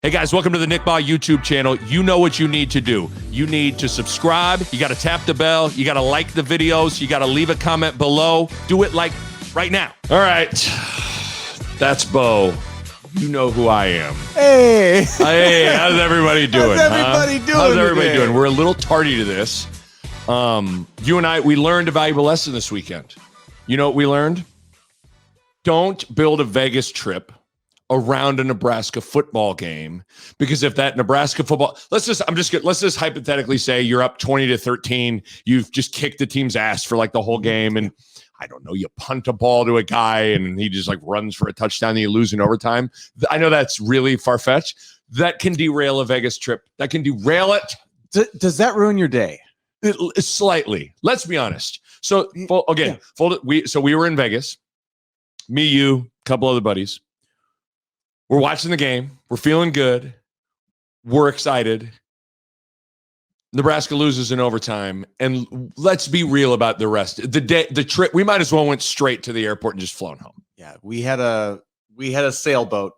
Hey guys, welcome to the Nick Bahe YouTube channel. You know what you need to do. You need to subscribe. You got to tap the bell. You got to like the videos. You got to leave a comment below. Do it like right now. All right. That's Bo. You know who I am. Hey. Hey, how's everybody doing? How's everybody doing? We're a little tardy to this. You and I, we learned a valuable lesson this weekend. You know what we learned? Don't build a Vegas trip around a Nebraska football game, because if that Nebraska football, let's just hypothetically say you're up 20-13, you've just kicked the team's ass for like the whole game, and I don't know, you punt a ball to a guy and he just like runs for a touchdown and you lose in overtime. I know that's really far-fetched. That can derail a Vegas trip. That can derail it. Does that ruin your day? Slightly. Let's be honest. So again, we were in Vegas, me, you, a couple other buddies. We're watching the game. We're feeling good. We're excited. Nebraska loses in overtime. And let's be real about the rest. The trip, we might as well went straight to the airport and just flown home. Yeah, we had a sailboat.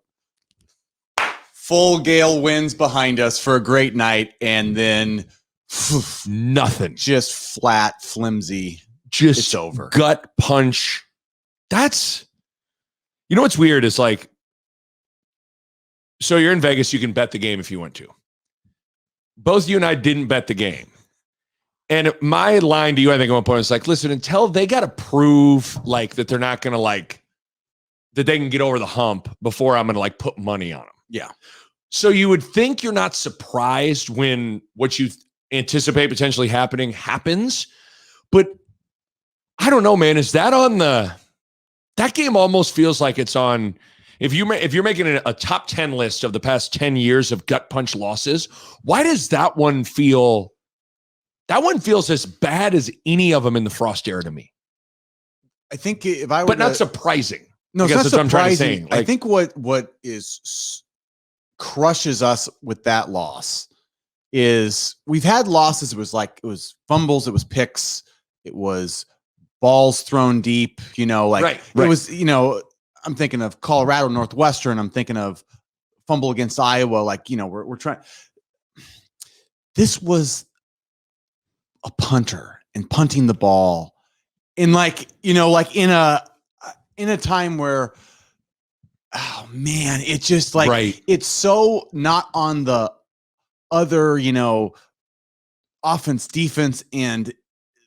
Full gale winds behind us for a great night, and then nothing. Just flat, flimsy. It's over. Gut punch. That's, you know what's weird is like, so you're in Vegas, you can bet the game if you want to. Both you and I didn't bet the game. And my line to you, I think at one point, is like, listen, until they got to prove like that they're not going to like, that they can get over the hump before I'm going to like put money on them. Yeah. So you would think you're not surprised when what you anticipate potentially happening happens. But I don't know, man. Is that on that game almost feels like it's on. If you're making a top 10 list of the past 10 years of gut punch losses, why does that one feel? That one feels as bad as any of them in the Frost era to me. I think if I were, but not surprising. No, it's not surprising. What I'm trying to say. Like, I think what crushes us with that loss is we've had losses. It was fumbles, it was picks, it was balls thrown deep. You know, like right. It was, you know. I'm thinking of Colorado Northwestern. I'm thinking of fumble against Iowa. Like, you know, we're trying. This was a punter and punting the ball in like, you know, like in a time where, oh man, it's just like, It's so not on the other, you know, offense, defense, and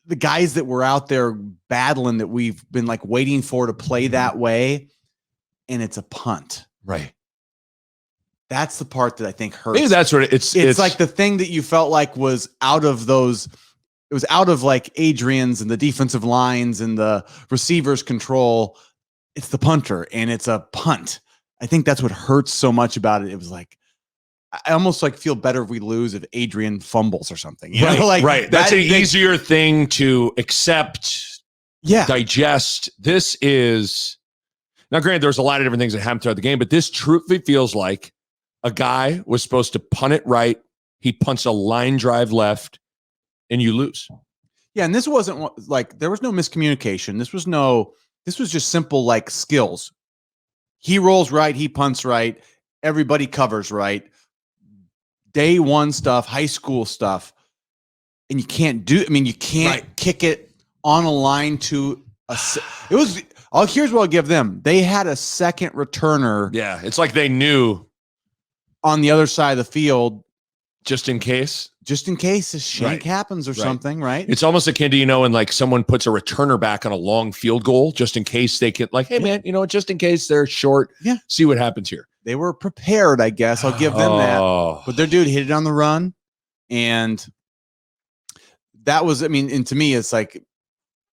the guys that were out there battling that we've been like waiting for to play that way. And it's a punt. Right. That's the part that I think hurts. Maybe that's what it's like the thing that you felt like was out of those. It was out of like Adrian's and the defensive lines and the receivers' control. It's the punter and it's a punt. I think that's what hurts so much about it. It was like, I almost like feel better if we lose if Adrian fumbles or something. You know? Like, That's an easier thing to accept. Yeah. Digest. This is. Now, granted, there's a lot of different things that happened throughout the game, but this truthfully feels like a guy was supposed to punt it right. He punts a line drive left, and you lose. Yeah, and this wasn't like there was no miscommunication. This was just simple like skills. He rolls right, he punts right, everybody covers right. Day one stuff, high school stuff, and you can't kick it on a line to a. It was. Here's what I'll give them. They had a second returner. Yeah, it's like they knew on the other side of the field. Just in case a shank happens or something, right? It's almost akin to, you know, when like someone puts a returner back on a long field goal, just in case they can like, hey man, you know, just in case they're short, see what happens here. They were prepared, I guess. I'll give them that. But their dude hit it on the run. And that was, I mean, and to me, it's like,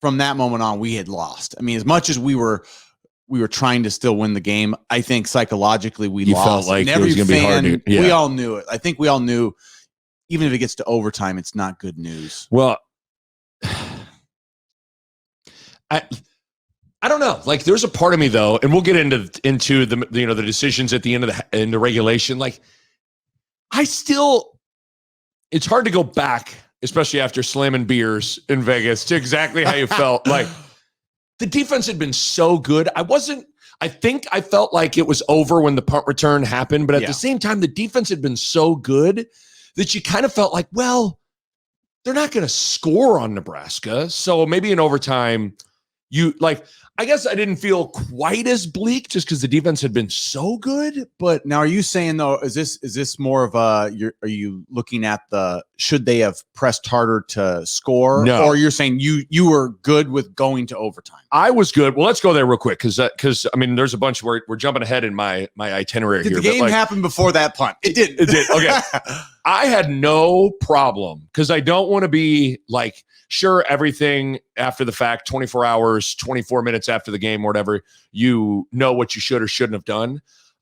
from that moment on, we had lost. I mean, as much as we were trying to still win the game, I think psychologically we lost. Felt like it was going to be hard to, we all knew it. I think we all knew, even if it gets to overtime, it's not good news. Well, I don't know. Like, there's a part of me though, and we'll get into the you know the decisions at the end of the regulation. Like, it's hard to go back, especially after slamming beers in Vegas, to exactly how you felt. Like, the defense had been so good. I think I felt like it was over when the punt return happened, but at the same time, the defense had been so good that you kind of felt like, well, they're not going to score on Nebraska. So maybe in overtime, I guess I didn't feel quite as bleak just because the defense had been so good. But now, are you saying though, is this more of are you looking at should they have pressed harder to score? No. Or you're saying you were good with going to overtime? I was good. Well, let's go there real quick because I mean, there's a bunch where we're jumping ahead in my itinerary here. Did the game happen before that punt? It did. It did. Okay. I had no problem because I don't want to be like, sure, everything after the fact, 24 hours, 24 minutes after the game or whatever, you know what you should or shouldn't have done.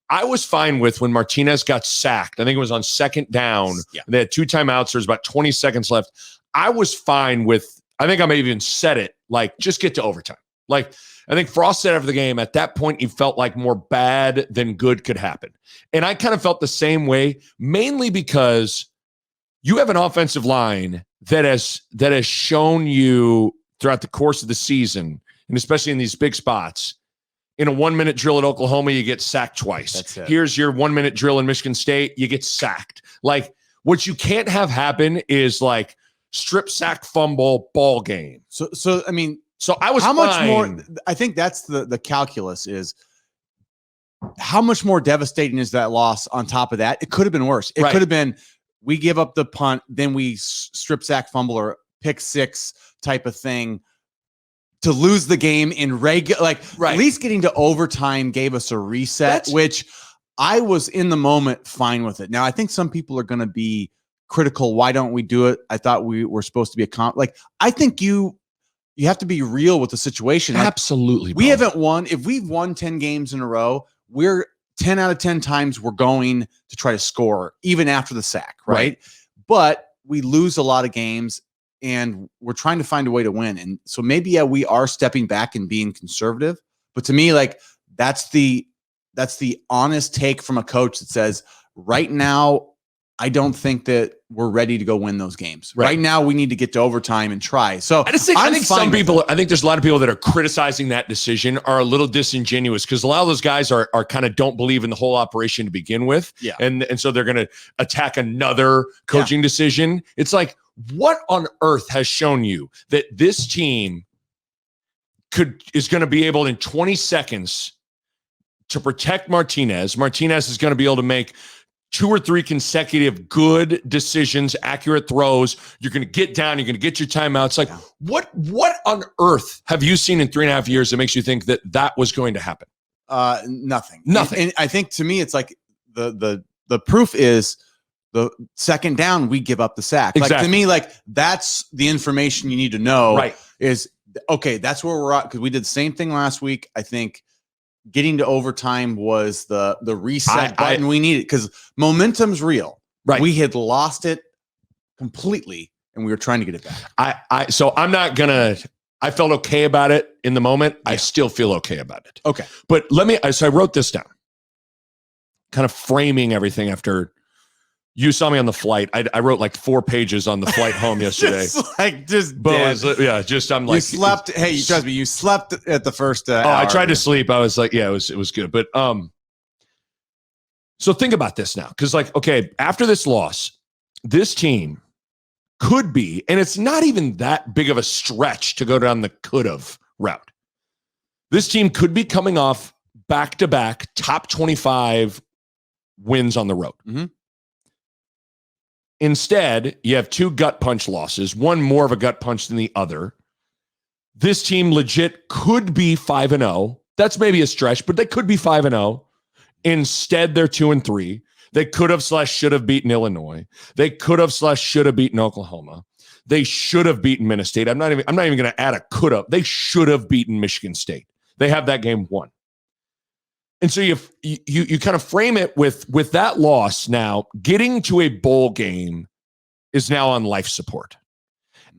I was fine with when Martinez got sacked. I think it was on second down. Yeah. They had 2 timeouts. There's about 20 seconds left. I was fine with, I think I may have even said it, like, just get to overtime. Like, I think Frost said after the game, at that point, he felt like more bad than good could happen. And I kind of felt the same way, mainly because you have an offensive line that has shown you throughout the course of the season, and especially in these big spots. In a 1-minute drill at Oklahoma, you get sacked twice. That's it. Here's your 1-minute drill in Michigan State, you get sacked. Like, what you can't have happen is like strip sack fumble ball game. So I mean, so I was how fine. much more? I think that's the calculus is how much more devastating is that loss on top of that? It could have been worse. It could have been we give up the punt, then we strip sack fumble or pick six type of thing to lose the game in regular. Like at least getting to overtime gave us a reset, which I was in the moment fine with it. Now I think some people are going to be critical. Why don't we do it? I thought we were supposed to be I think you have to be real with the situation. Like, absolutely. We haven't won. If we've won 10 games in a row, we're 10 out of 10 times we're going to try to score even after the sack. Right. But we lose a lot of games and we're trying to find a way to win. And so maybe, we are stepping back and being conservative, but to me, like that's the honest take from a coach that says right now, I don't think that we're ready to go win those games. Right now, we need to get to overtime and try. So I think some people, I think there's a lot of people that are criticizing that decision are a little disingenuous because a lot of those guys are kind of don't believe in the whole operation to begin with. Yeah. And so they're going to attack another coaching decision. It's like, what on earth has shown you that this team is going to be able in 20 seconds to protect Martinez? Martinez is going to be able to make 2 or 3 consecutive good decisions, accurate throws. You're going to get down. You're going to get your timeouts. Like, what on earth have you seen in 3.5 years that makes you think that was going to happen? Nothing. Nothing. And I think to me, it's like the proof is the second down, we give up the sack. Exactly. Like to me, like that's the information you need to know. Right. Is okay. That's where we're at because we did the same thing last week. I think getting to overtime was the reset button we needed because momentum's real. Right. We had lost it completely and we were trying to get it back. So I'm not gonna. I felt okay about it in the moment. Yeah. I still feel okay about it. Okay. But so I wrote this down, kind of framing everything after you saw me on the flight. I wrote like 4 pages on the flight home yesterday. I'm like, you slept. Hey, trust me, you slept at the first hour. I tried to sleep. I was like, yeah, it was good. But so think about this now. Cause like, okay, after this loss, this team could be, and it's not even that big of a stretch to go down the could have route. This team could be coming off back-to-back top 25 wins on the road. Mm-hmm. Instead, you have 2 gut punch losses, one more of a gut punch than the other. This team legit could be 5-0. That's maybe a stretch, but they could be 5-0. Instead, they're 2-3. They could have / should have beaten Illinois. They could have / should have beaten Oklahoma. They should have beaten Minnesota State. I'm not even going to add a could have. They should have beaten Michigan State. They have that game won. And so you kind of frame it with that loss now, getting to a bowl game is now on life support.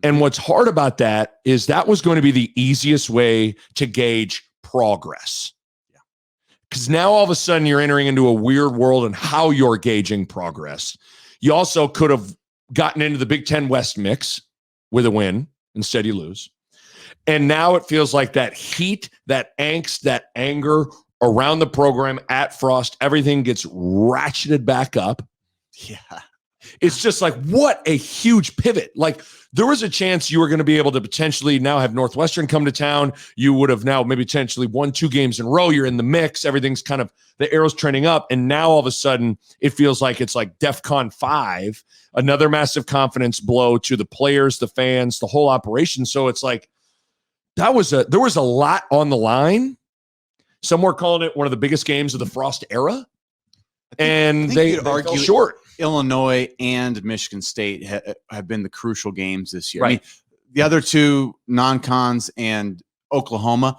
And what's hard about that is that was going to be the easiest way to gauge progress. Because now all of a sudden you're entering into a weird world and how you're gauging progress. You also could have gotten into the Big Ten West mix with a win. Instead, you lose. And now it feels like that heat, that angst, that anger, around the program at Frost. Everything gets ratcheted back up. Yeah. It's just like, what a huge pivot. Like, there was a chance you were going to be able to potentially now have Northwestern come to town. You would have now maybe potentially won 2 games in a row. You're in the mix. Everything's kind of, the arrow's trending up. And now all of a sudden it feels like it's like DEFCON 5, another massive confidence blow to the players, the fans, the whole operation. So it's like, there was a lot on the line. Some were calling it one of the biggest games of the Frost era. And they fell short. Illinois and Michigan State have been the crucial games this year. Right. I mean, the other 2 non-cons and Oklahoma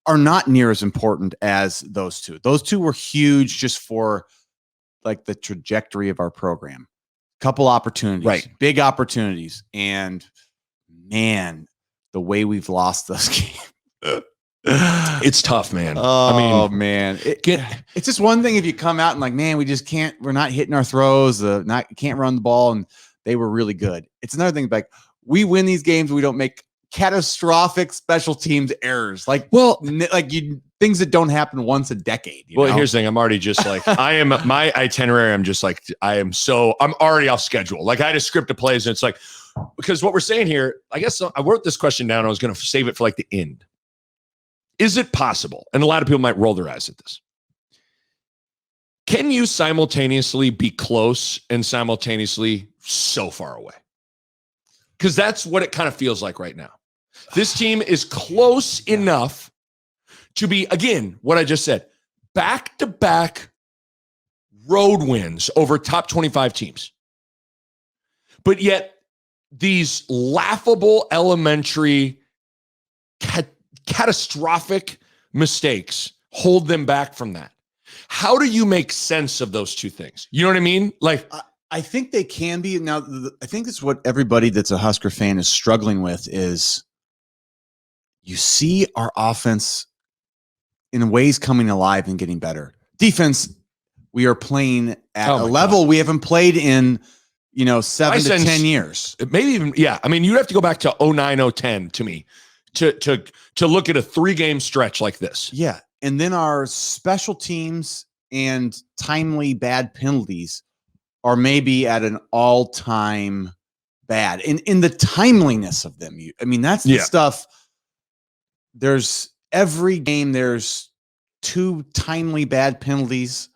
are not near as important as those 2. Those 2 were huge just for like the trajectory of our program. Couple opportunities, right? Big opportunities. And man, the way we've lost those games. It's tough, man. Oh, man. It's just one thing if you come out and like, man, we're not hitting our throws, can't run the ball, and they were really good. It's another thing, like, we win these games, we don't make catastrophic special teams errors. Like, things that don't happen once a decade. You know? Here's the thing. I'm already just like, my itinerary, I'm just like, I'm already off schedule. Like, I had a script of plays, and it's like, because what we're saying here, I guess I wrote this question down. I was going to save it for like the end. Is it possible? And a lot of people might roll their eyes at this. Can you simultaneously be close and simultaneously so far away? Because that's what it kind of feels like right now. This team is close enough to be, again, what I just said, back-to-back road wins over top 25 teams. But yet, these laughable elementary catastrophic mistakes hold them back from that. How do you make sense of those 2 things? You know what I mean? Like, I think they can be. Now, I think it's what everybody that's a Husker fan is struggling with is you see our offense in ways coming alive and getting better. Defense, we are playing at a level we haven't played in, 7 to 10 years. Maybe even, yeah. I mean, you'd have to go back to 09, 010 to me to look at a 3-game stretch like this. Yeah. And then our special teams and timely bad penalties are maybe at an all-time bad. In the timeliness of them. That's the stuff. There's every game, there's 2 timely bad penalties.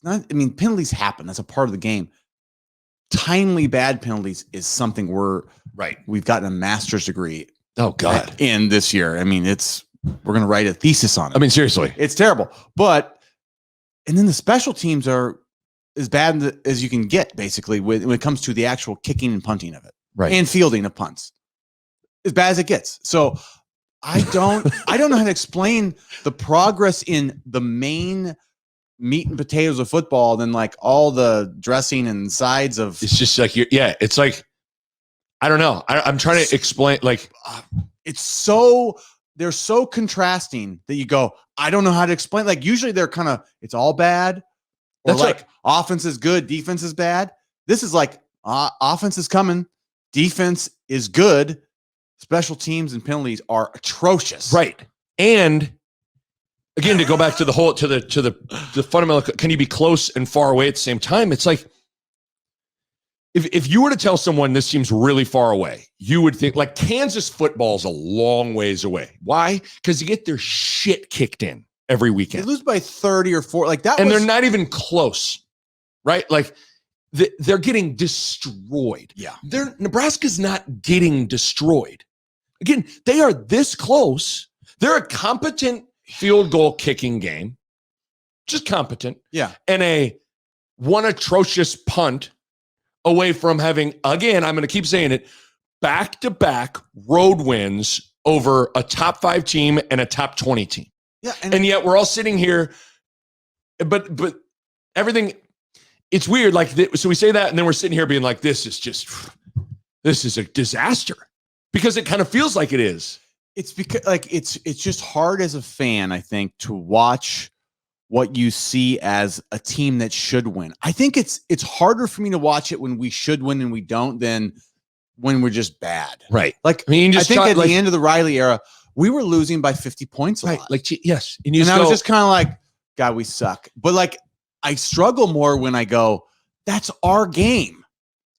Penalties happen. That's a part of the game. Timely bad penalties is something we've gotten a master's degree. Oh God. In this year. We're going to write a thesis on it. Seriously, it's terrible. And then the special teams are as bad as you can get, basically, when it comes to the actual kicking and punting of it. Right. And fielding of punts. As bad as it gets. So I don't know how to explain the progress in the main meat and potatoes of football than like all the dressing and sides of. It's just like, it's like, I don't know. I'm trying to explain, like, they're so contrasting that you go, I don't know how to explain. Like, usually they're kind of, it's all bad. Or that's like, offense is good, defense is bad. This is like, offense is coming, defense is good, special teams and penalties are atrocious. Right. And again, to go back to the whole, to the fundamental, can you be close and far away at the same time? It's like, if you were to tell someone this seems really far away, you would think like Kansas football is a long ways away. Why? Because you get their shit kicked in every weekend. They lose by 30 or 40, like that. And they're not even close, right? Like they're getting destroyed. Yeah. Nebraska's not getting destroyed. Again, they are this close. They're a competent field goal kicking game. Just competent. Yeah. And one atrocious punt away from having, again, I'm going to keep saying it, back-to-back road wins over a top 5 team and a top 20 team. Yeah. And yet we're all sitting here, but everything, it's weird. Like, so we say that, and then we're sitting here being like, this is a disaster, because it kind of feels like it is. It's because like, it's just hard as a fan, I think, to watch what you see as a team that should win. I think it's harder for me to watch it when we should win and we don't than when we're just bad. Right. Like, I think at the end of the Riley era, we were losing by 50 points a Right. lot. Like, yes. And I was just kind of like, God, we suck. But like, I struggle more when I go, that's our game.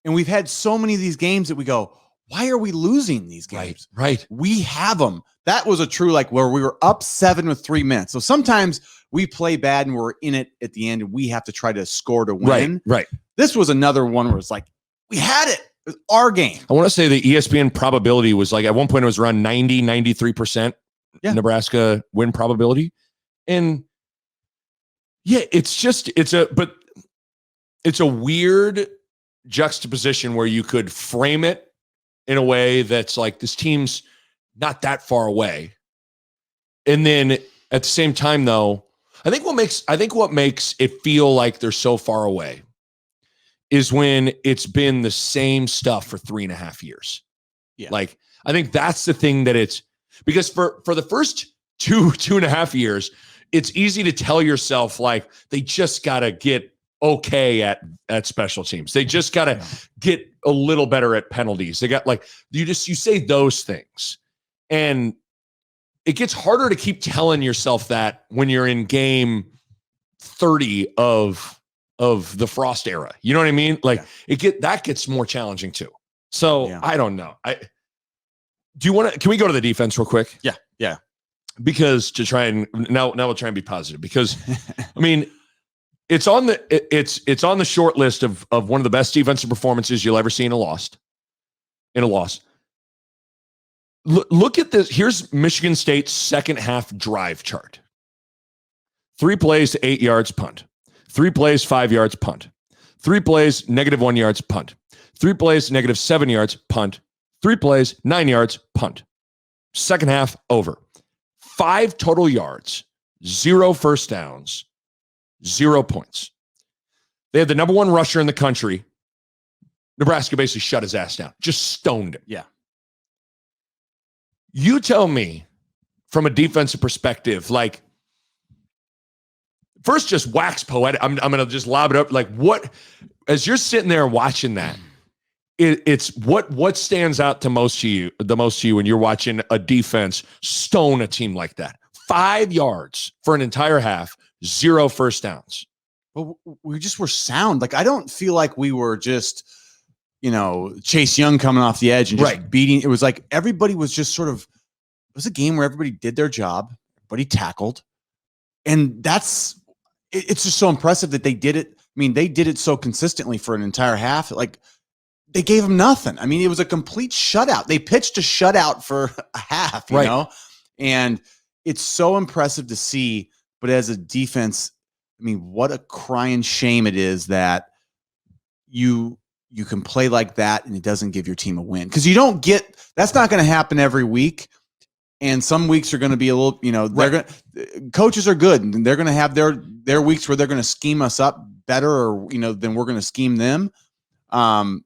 And we've had so many of these games that we go, why are we losing these games? Right. We have them. That was a true, like, where we were up 7 with 3 minutes. So sometimes we play bad and we're in it at the end and we have to try to score to win. Right. This was another one where it's like, we had it. It was our game. I want to say the ESPN probability was like, at one point it was around 93% Nebraska win probability. And yeah, it's a weird juxtaposition where you could frame it in a way that's like, this team's not that far away. And then at the same time, though, I think what makes it feel like they're so far away is when it's been the same stuff for 3.5 years. Yeah. Like, I think that's the thing that it's, because for the first 2.5 years, it's easy to tell yourself, like, they just got to get okay at special teams. They just got to get a little better at penalties. They got, like, you say those things. And it gets harder to keep telling yourself that when you're in game 30 of the Frost era. You know what I mean? Like, that gets more challenging too. So I don't know. Can we go to the defense real quick? Yeah. Because to try and now we'll try and be positive, because I mean, it's on the short list of one of the best defensive performances you'll ever see in a loss. Look at this. Here's Michigan State's second half drive chart. 3 plays, 8 yards, punt. 3 plays, 5 yards, punt. 3 plays, -1 yards, punt. 3 plays, -7 yards, punt. 3 plays, 9 yards, punt. Second half over. 5 total yards, 0 first downs, 0 points. They had the number 1 rusher in the country. Nebraska basically shut his ass down, just stoned him. Yeah. You tell me, from a defensive perspective, like, first, just wax poetic. I'm going to just lob it up. Like, what, as you're sitting there watching that, it's what stands out the most to you when you're watching a defense stone a team like that. 5 yards for an entire half, 0 first downs. But we just were sound. Like, I don't feel like we were just, Chase Young coming off the edge and just beating. It was like everybody was just sort of, it was a game where everybody did their job, everybody tackled. And it's just so impressive that they did it. I mean, they did it so consistently for an entire half. Like, they gave them nothing. I mean, it was a complete shutout. They pitched a shutout for a half, you know? And it's so impressive to see. But as a defense, I mean, what a crying shame it is that you can play like that and it doesn't give your team a win. Because that's not going to happen every week. And some weeks are going to be a little, coaches are good and they're going to have their weeks where they're going to scheme us up better or, than we're going to scheme them. And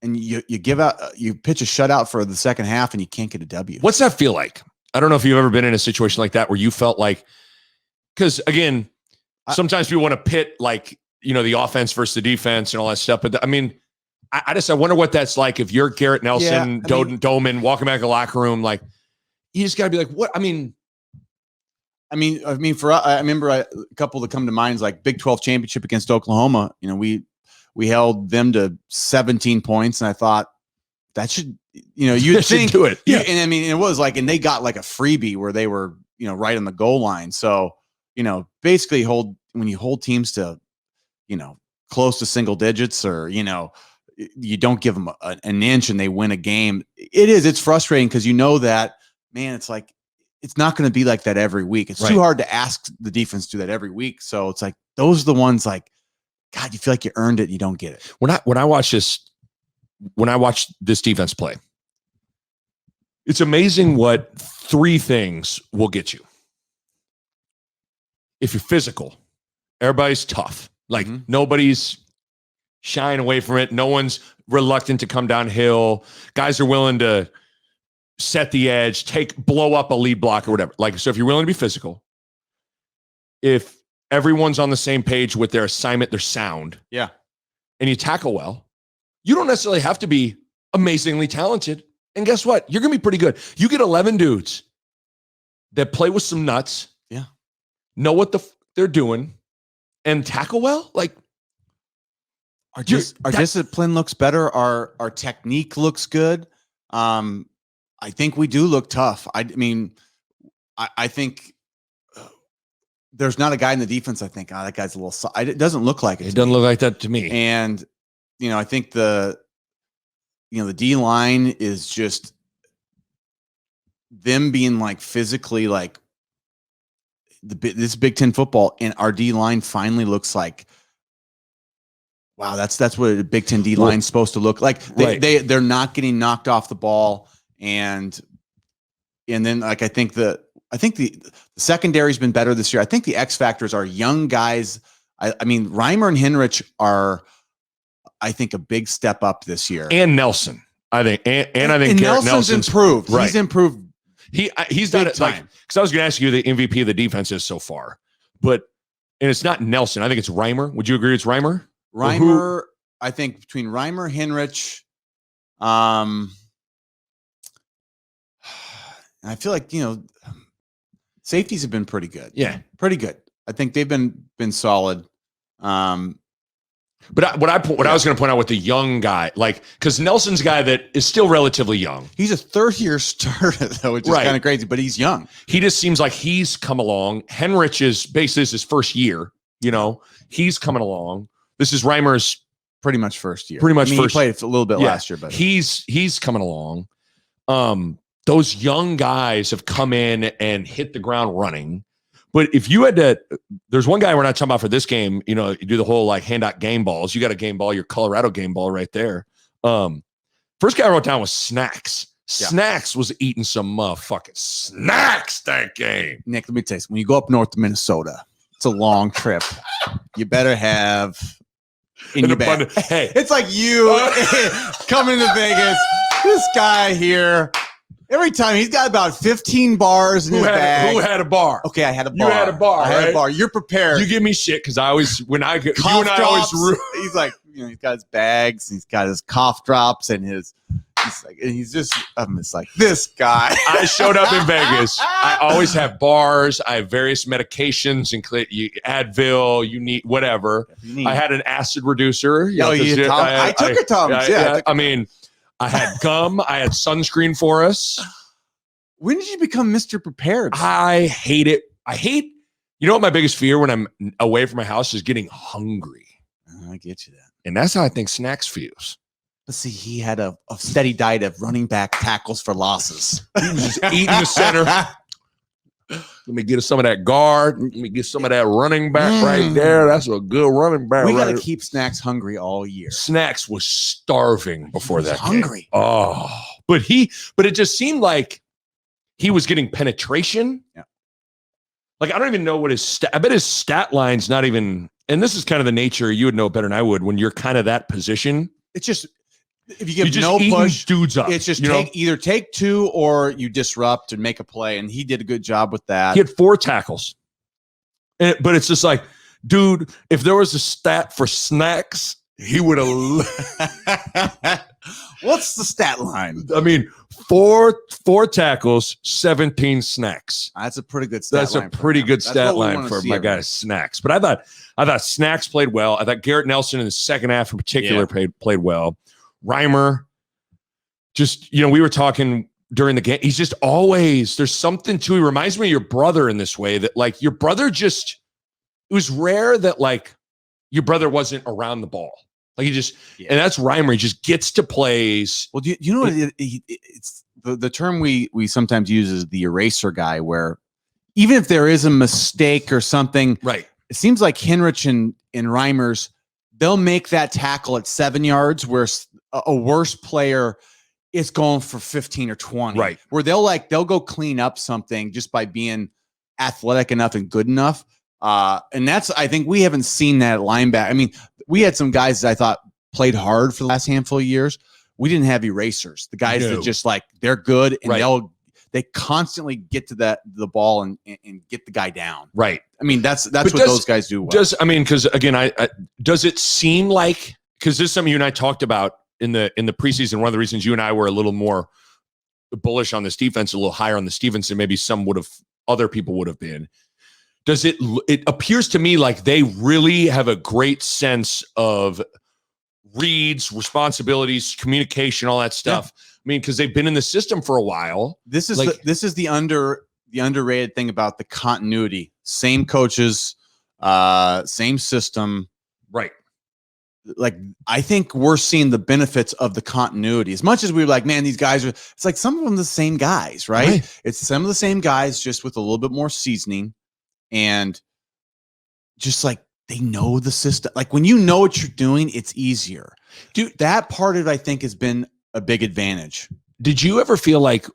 you pitch a shutout for the second half and you can't get a W. What's that feel like? I don't know if you've ever been in a situation like that where you felt like, because again, sometimes people want to pit like, the offense versus the defense and all that stuff. But I mean, I wonder what that's like if you're Garrett Nelson, Doman walking back in the locker room. Like, you just got to be like, what? I mean, I remember a couple that come to mind is like Big 12 championship against Oklahoma. We held them to 17 points, and I thought that should, you'd think do it. Yeah. And I mean, it was like, and they got like a freebie where they were, right on the goal line. So, basically when you hold teams to, close to single digits or, you don't give them an inch and they win a game. It's frustrating because that, man, it's like, it's not going to be like that every week. It's too hard to ask the defense to do that every week. So it's like, those are the ones like, God, you feel like you earned it and you don't get it. When I watch this defense play, it's amazing what 3 things will get you. If you're physical, everybody's tough. Like nobody's shying away from it. No one's reluctant to come downhill. Guys are willing to set the edge, blow up a lead block or whatever. Like, so if you're willing to be physical, if everyone's on the same page with their assignment, their sound, and you tackle well, you don't necessarily have to be amazingly talented And guess what? You're going to be pretty good. You get 11 dudes that play with some nuts. Yeah. Know what they're doing and tackle well. Like, our discipline looks better. Our technique looks good. I think we do look tough. I mean, I think there's not a guy in the defense. I think, that guy's a little. It doesn't look like it. It doesn't look like that to me. And I think the D line is just them being like physically like this Big Ten football, and our D line finally looks like, wow, that's what a Big Ten D line's supposed to look like. They're not getting knocked off the ball, and then like I think the secondary's been better this year. I think the X factors are young guys. I mean, Reimer and Henrich are, I think, a big step up this year. And Nelson, I think, and I think Nelson's improved. Right. He's improved. He's done it, like, because I was going to ask you the MVP of the defense is so far, and it's not Nelson. I think it's Reimer. Would you agree it's Reimer? Reimer, I think between Reimer, Henrich, I feel like safeties have been pretty good. Yeah, pretty good. I think they've been solid. But what I was going to point out with the young guy, like, because Nelson's a guy that is still relatively young. He's a third-year starter, though, which is kind of crazy, but he's young. He just seems like he's come along. Henrich is basically his first year. He's coming along. This is Reimer's pretty much first year. He played a little bit last year, but he's coming along. Those young guys have come in and hit the ground running. But if you had to, there's one guy we're not talking about for this game. You do the whole like hand out game balls. You got a game ball, your Colorado game ball right there. First guy I wrote down was Snacks. Yeah. Snacks was eating some motherfucking snacks that game. Nick, let me tell you, when you go up north to Minnesota, it's a long trip. You better have in your bag. Hey, it's like you coming to Vegas. This guy here. Every time he's got about 15 bars in his bag. Who had a bar? Okay, I had a bar. You had a bar. I had a bar. You're prepared. You give me shit because I always, when I get, you and I always. He's like, he's got his bags. He's got his cough drops and he's just. I'm just like this guy. I showed up in Vegas. I always have bars. I have various medications, including Advil. You need whatever. I had an acid reducer. I took a Tums. Yeah. I mean. I had gum. I had sunscreen for us. When did you become Mr. Prepared? I hate it. What my biggest fear when I'm away from my house is getting hungry. I get you that. And that's how I think Snacks feels. Let's see. He had a steady diet of running back tackles for losses. He was just eating the center. Let me get some of that guard. Let me get some of that running back right there. That's a good running back. We got to keep Snacks hungry all year. Snacks was starving before that. Hungry. Oh, but it just seemed like he was getting penetration. Yeah. Like, I don't even know what I bet his stat line's not even, and this is kind of the nature, you would know better than I would, when you're kind of that position. It's just, if you give no push, dudes up. It's just either take two or you disrupt and make a play. And he did a good job with that. He had 4 tackles. But it's just like, dude, if there was a stat for Snacks, he would have. What's the stat line? I mean, 4 tackles, 17 snacks. That's a pretty good stat line. That's a pretty good stat line for my guy Snacks. But I thought Snacks played well. I thought Garrett Nelson in the second half in particular played well. Reimer, just, we were talking during the game. He's just always, there's something to, he reminds me of your brother in this way that like your brother just, it was rare that like your brother wasn't around the ball. Like he just, and that's Reimer. He just gets to plays. Well, do you know what it's the term we sometimes use is the eraser guy, where even if there is a mistake or something, right? It seems like Henrich and Reimer's, they'll make that tackle at 7 yards, where a worse player is going for 15 or 20, right? Where they'll go clean up something just by being athletic enough and good enough. And that's, I think we haven't seen that at linebacker. I mean, we had some guys that I thought played hard for the last handful of years. We didn't have erasers. The guys that just like, they're good and they constantly get to the ball and get the guy down. Right. I mean, that's what those guys do well. Because again, I does it seem like, because this is something you and I talked about in the preseason, one of the reasons you and I were a little more bullish on this defense, a little higher on this defense than maybe other people would have been. It appears to me like they really have a great sense of reads, responsibilities, communication, all that stuff. Yeah. I mean, because they've been in the system for a while. This is the underrated thing about the continuity. Same coaches, same system. Right. Like, I think we're seeing the benefits of the continuity. As much as we were like, man, these guys it's like some of them the same guys, right? It's some of the same guys, just with a little bit more seasoning, and just like they know the system. Like, when you know what you're doing, it's easier. Dude, that part of it, I think, has been a big advantage. Did you ever feel like,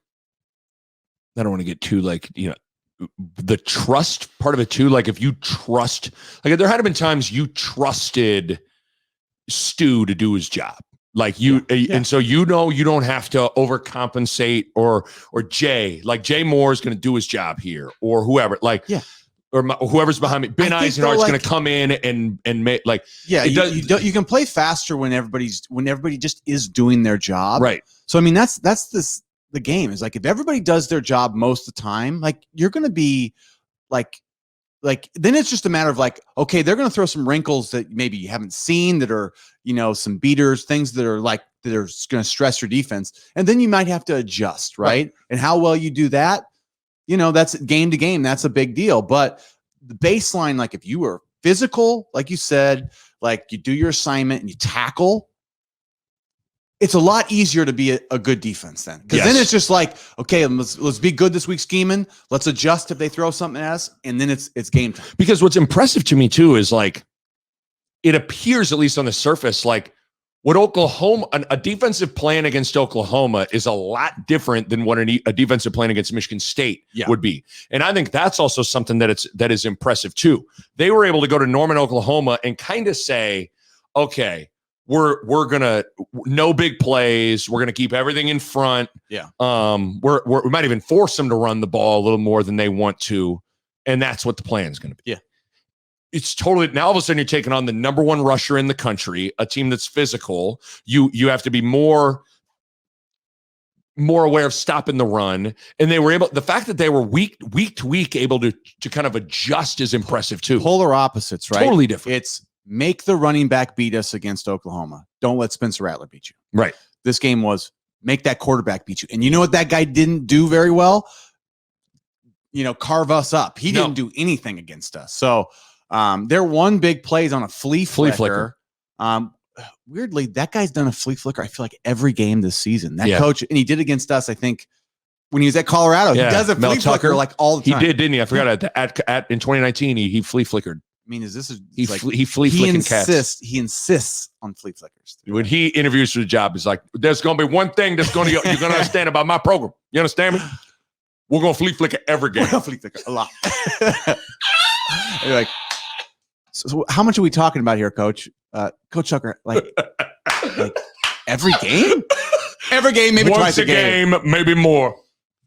I don't want to get too the trust part of it too? Like, if you trust, like there had been times you trusted Stu to do his job, like and so you don't have to overcompensate or Jay Moore is going to do his job here, or whoever, or whoever's behind me. Ben Eisenhart's going to come in and make you can play faster when everybody just is doing their job, right? So I mean that's the game is like, if everybody does their job most of the time, like you're going to be like then it's just a matter of like, okay, they're going to throw some wrinkles that maybe you haven't seen, that are, some beaters, things that are going to stress your defense. And then you might have to adjust. Right. And how well you do that, that's game to game. That's a big deal. But the baseline, like if you were physical, like you said, like you do your assignment and you tackle, it's a lot easier to be a good defense then. Because then it's just like, okay, let's be good this week scheming. Let's adjust if they throw something at us, and then it's game time. Because what's impressive to me too is like, it appears, at least on the surface, like what Oklahoma, a defensive plan against Oklahoma is a lot different than what a defensive plan against Michigan State would be. And I think that's also something that is impressive too. They were able to go to Norman, Oklahoma and kind of say, okay, we're gonna, no big plays. We're gonna keep everything in front. Yeah. We might even force them to run the ball a little more than they want to, and that's what the plan is going to be. Yeah. It's totally, now all of a sudden you're taking on the number one rusher in the country, a team that's physical. You have to be more aware of stopping the run, and they were able. The fact that they were week to week able to kind of adjust is impressive too. Polar opposites, right? Totally different. It's make the running back beat us against Oklahoma. Don't let Spencer Rattler beat you. Right. This game was make that quarterback beat you. And you know what that guy didn't do very well? Carve us up. He didn't do anything against us. So there one big plays on a flea flicker. Weirdly, that guy's done a flea flicker, I feel like, every game this season. That coach, and he did against us, I think, when he was at Colorado. He does a flea flicker like all the time. He did, didn't he? I forgot in 2019, he flea flickered. I mean, he flicking cats. He insists on flea flickers. When he interviews for the job, he's like, there's going to be one thing you're going to understand about my program. You understand me? We're going to flea flicker every game. We're going to flea flicker a lot. You're like, so how much are we talking about here, Coach? Coach Tucker, like every game? Every game, maybe once twice a game. Maybe more.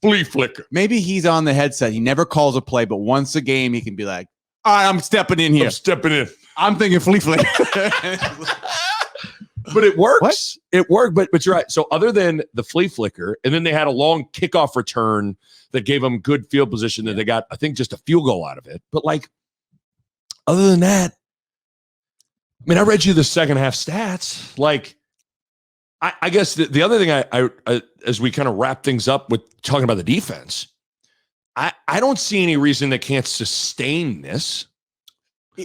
Flea flicker. Maybe he's on the headset. He never calls a play, but once a game, he can be like, all right, I'm stepping in here. I'm thinking flea flicker. But it works. What? It worked, but you're right. So other than the flea flicker, and then they had a long kickoff return that gave them good field position that they got, I think, just a field goal out of it. But like, other than that, I mean, I read you the second half stats. Like, I guess the other thing I as we kind of wrap things up with talking about the defense, I don't see any reason they can't sustain this.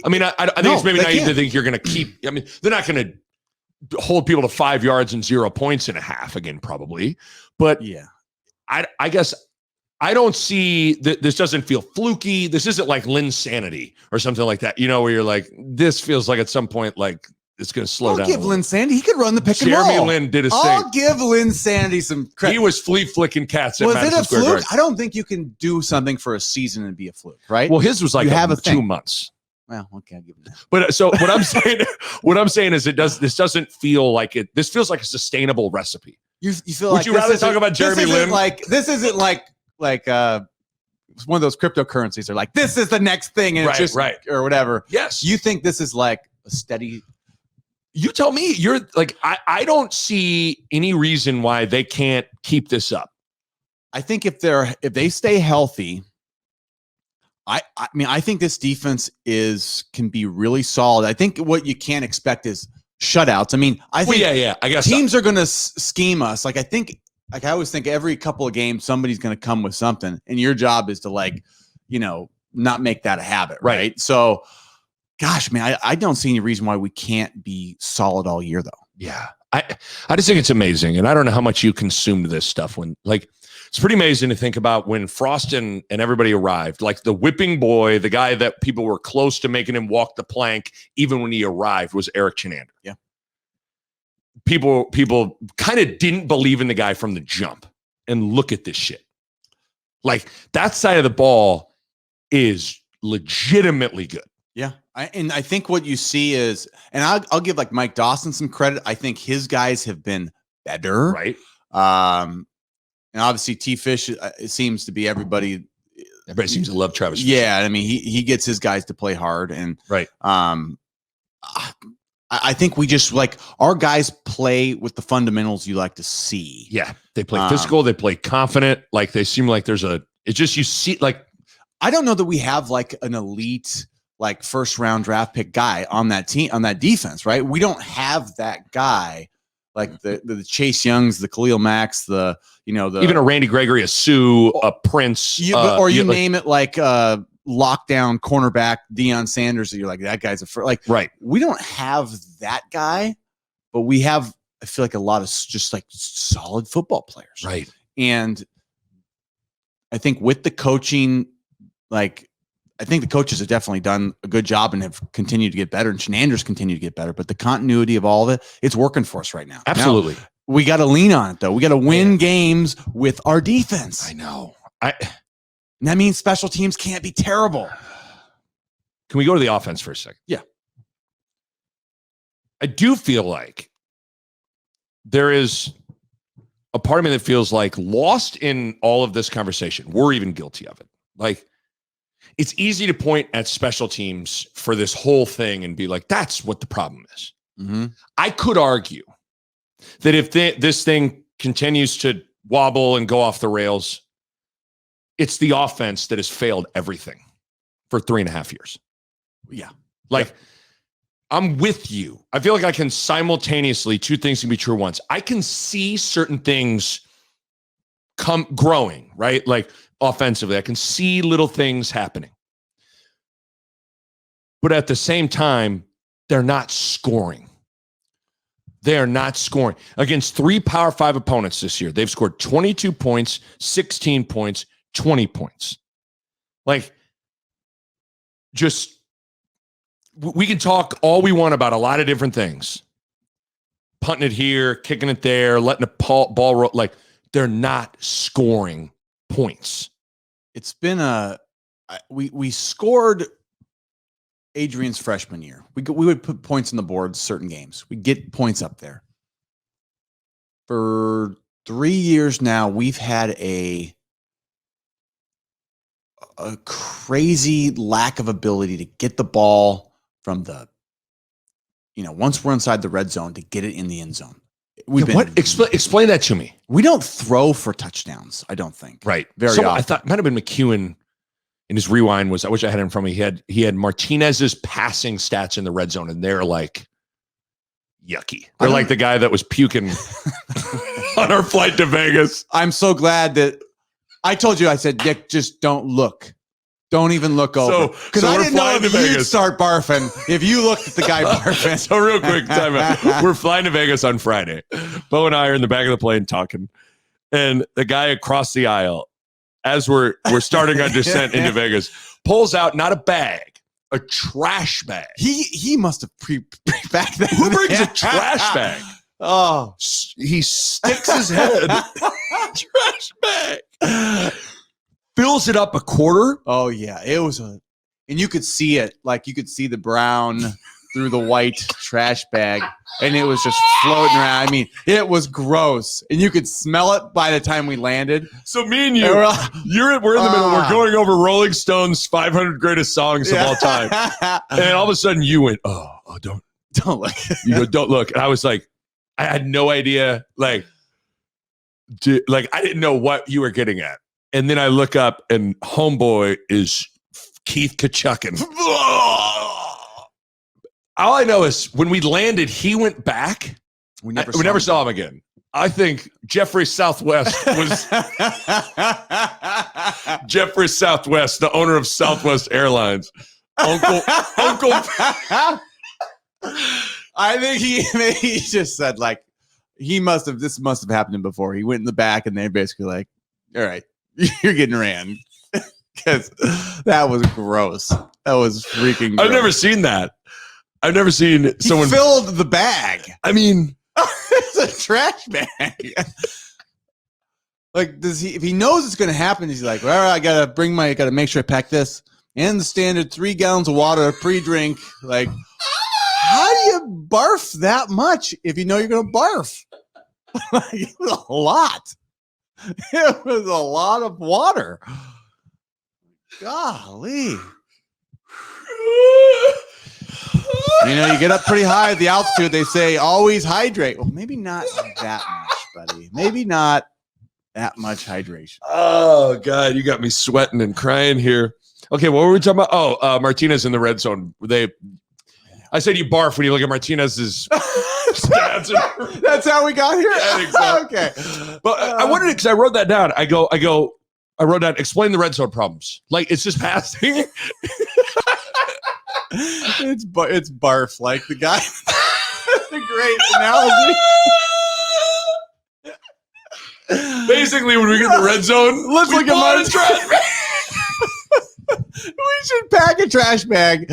I mean, I think it's maybe naive to think you're going to keep. I mean, they're not going to hold people to 5 yards and 0 points in a half again, probably. But yeah, I guess I don't see that. This doesn't feel fluky. This isn't like Linsanity or something like that. Where you're like, this feels like at some point like it's going to slow down. I'll give Linsanity. He could run the pick and roll. Jeremy Lin did his thing. I'll give Linsanity some credit. He was flea flicking cats. Was it a fluke? I don't think you can do something for a season and be a fluke, right? Well, his was like you have 2 months. Well, okay, I'll give him that. But so what I'm saying is this doesn't feel like it. This feels like a sustainable recipe. You feel Would you rather talk about Jeremy Lin? This isn't like one of those cryptocurrencies. They're like, this is the next thing, and it's just or whatever. Yes. You think this is like a steady? You tell me. You're like, I don't see any reason why they can't keep this up. I think if they stay healthy, I mean, I think this defense can be really solid. I think what you can't expect is shutouts. I mean, I think I guess teams are going to scheme us. Like I always think every couple of games somebody's going to come with something, and your job is to not make that a habit, right? So, gosh, man, I don't see any reason why we can't be solid all year, though. Yeah, I just think it's amazing, and I don't know how much you consumed this stuff when it's pretty amazing to think about when Frost and everybody arrived, like the whipping boy, the guy that people were close to making him walk the plank, even when he arrived, was Eric Chenander. Yeah. People kind of didn't believe in the guy from the jump, and look at this shit. Like that side of the ball is legitimately good. Yeah. I think what you see is, and I'll give like Mike Dawson some credit. I think his guys have been better. Right. And obviously T-Fish, it seems to be everybody seems to love Travis. Yeah. I mean, he gets his guys to play hard, and right. I think we just our guys play with the fundamentals you like to see. Yeah. They play physical. They play confident. Like they seem like it's just, you see, like, I don't know that we have like an elite, like first round draft pick guy on that team, on that defense, right? We don't have that guy like the Chase Youngs, the Khalil Macks, even a Randy Gregory, a Sue, a Prince, or you name it, like lockdown cornerback Deion Sanders. That you're like, that guy's right. We don't have that guy, but we have, I feel like, a lot of just like solid football players, right? And I think with the coaching, I think the coaches have definitely done a good job and have continued to get better, and Chenander's continued to get better. But the continuity of all of it, it's working for us right now. Absolutely. Now, we got to lean on it, though. We got to win games with our defense. I know. And that means special teams can't be terrible. Can we go to the offense for a second? Yeah. I do feel like there is a part of me that feels like lost in all of this conversation. We're even guilty of it. Like, it's easy to point at special teams for this whole thing and be like, that's what the problem is. Mm-hmm. I could argue that if this thing continues to wobble and go off the rails, it's the offense that has failed everything for 3.5 years. Yeah. I'm with you. I feel like I can simultaneously, two things can be true once. I can see certain things growing, right? Like offensively, I can see little things happening. But at the same time, they're not scoring. They are not scoring. Against 3 Power 5 opponents this year, they've scored 22 points, 16 points, 20 points. We can talk all we want about a lot of different things. Punting it here, kicking it there, letting the ball roll. They're not scoring points. It's been we scored Adrian's freshman year. We would put points on the board certain games. We get points up there. For 3 years now, we've had a crazy lack of ability to get the ball from once we're inside the red zone, to get it in the end zone. Explain that to me. We don't throw for touchdowns, I don't think. Right. Very often. I thought it might have been McEwen in his rewind I wish I had it in front of me. He had Martinez's passing stats in the red zone, and they're like yucky. They're like the guy that was puking on our flight to Vegas. I'm so glad that I told you, I said, Nick, just don't look. Don't even look over. Because I didn't know if you'd start barfing if you looked at the guy barfing. So real quick, time out. We're flying to Vegas on Friday. Bo and I are in the back of the plane talking. And the guy across the aisle, as we're starting our descent into Vegas, pulls out not a bag, a trash bag. He must have pre-packed that. Who brings a trash bag? Oh. He sticks his head. Trash bag. Fills it up a quarter. Oh yeah, it was and you could see it, you could see the brown through the white trash bag, and it was just floating around. I mean, it was gross, and you could smell it by the time we landed. So me and you, we're in the middle. We're going over Rolling Stone's 500 greatest songs of all time, and all of a sudden you went, "Oh, don't look." You go, "Don't look." And I was like, I had no idea, Like, I didn't know what you were getting at. And then I look up and homeboy is Keith Kachuckin. All I know is when we landed, he went back. We never saw him again. I think Jeffrey Southwest was Jeffrey Southwest, the owner of Southwest Airlines. Uncle. I think he just said like this must have happened before. He went in the back and they basically like, all right, you're getting ran. Because that was gross. That was freaking gross. I've never seen that. I've never seen someone filled the bag. I mean, it's a trash bag. Like, if he knows it's going to happen, he's like, well, I got to make sure I pack this and the standard 3 gallons of water pre-drink. Like, how do you barf that much if you know you're going to barf? Like, it was a lot. It was a lot of water. Golly. You know, you get up pretty high at the altitude. They say always hydrate. Well, maybe not that much, buddy. Maybe not that much hydration. Oh, God, you got me sweating and crying here. Okay, what were we talking about? Oh, Martinez in the red zone. I said you barf when you look at Martinez's stats. That's how we got here? Yeah, exactly. Okay. But I wondered, because I wrote that down. I wrote down, explain the red zone problems. Like, it's just passing. It's barf, like the guy. That's a great analogy. Basically, when we get in the red zone, let's look at my trash bag. We should pack a trash bag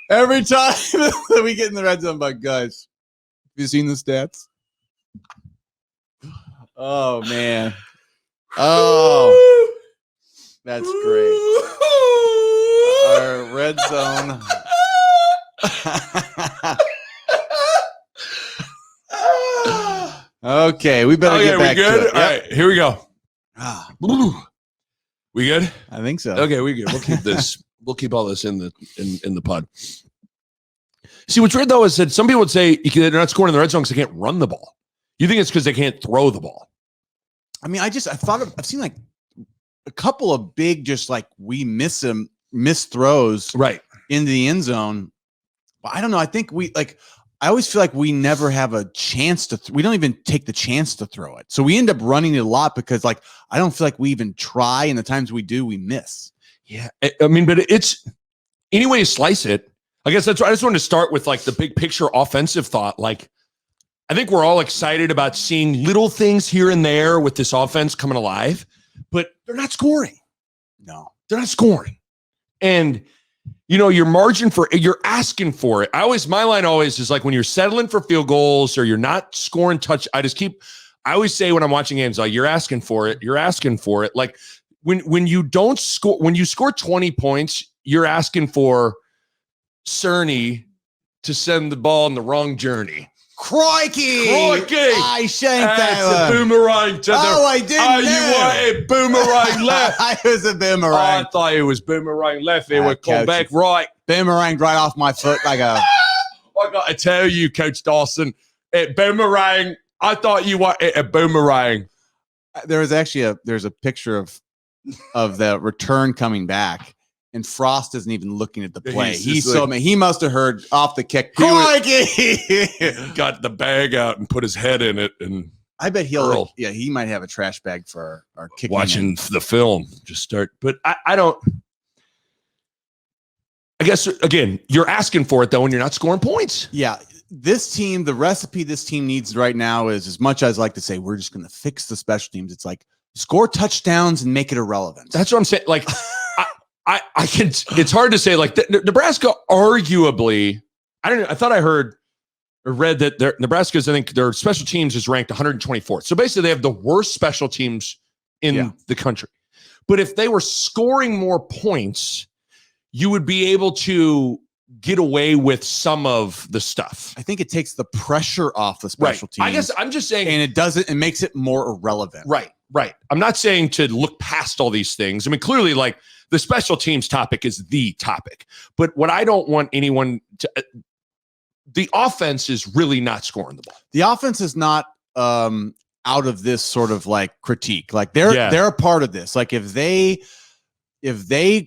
every time that we get in the red zone. But guys, have you seen the stats? Oh man. Oh, that's great. Our red zone. Okay, we better get back we good? to it. All right, here we go. We good? I think so. Okay, we good. We'll keep this. We'll keep all this in the pod. See, what's weird though is that some people would say they're not scoring in the red zone because they can't run the ball. You think it's because they can't throw the ball? I mean, I've seen like a couple of big, just like we missed throws right into the end zone. But I don't know. I think I always feel like we never have a chance we don't even take the chance to throw it. So we end up running it a lot because like, I don't feel like we even try. And the times we do, we miss. Yeah. I mean, but it's any way you slice it. I guess that's why I just wanted to start with like the big picture offensive thought. Like, I think we're all excited about seeing little things here and there with this offense coming alive, but they're not scoring. No, they're not scoring. And you know, your margin you're asking for it. My line always is like when you're settling for field goals or you're not scoring I always say when I'm watching games, like, you're asking for it. You're asking for it. Like when you don't score, when you score 20 points, you're asking for Cerny to send the ball in the wrong journey. Crikey! I shanked that. It's a boomerang to I didn't know. You want a boomerang left. I was a boomerang. I thought it was boomerang left. It would come back right. Boomerang right off my foot like a... I got to tell you, Coach Dawson, it boomerang. I thought you wanted a boomerang. There's a picture of the return coming back. And Frost isn't even looking at the play. He must have heard off the kick. He got the bag out and put his head in it. And I bet he might have a trash bag for our kicking. Watching the film, just start. But I don't. I guess, again, you're asking for it, though, when you're not scoring points. Yeah. The recipe this team needs right now is, as much as I like to say, we're just going to fix the special teams. It's like score touchdowns and make it irrelevant. That's what I'm saying. Like, I can. It's hard to say. Like Nebraska, arguably, I don't know. I thought I heard or read that Nebraska's, I think their special teams is ranked 124th. So basically, they have the worst special teams in the country. But if they were scoring more points, you would be able to get away with some of the stuff. I think it takes the pressure off the special teams. I guess I'm just saying, and it makes it more irrelevant. Right. I'm not saying to look past all these things. I mean, clearly, like, the special teams topic is the topic. But what I don't want anyone to the offense is really not scoring the ball. The offense is not out of this sort of like critique. Like they're a part of this. Like if they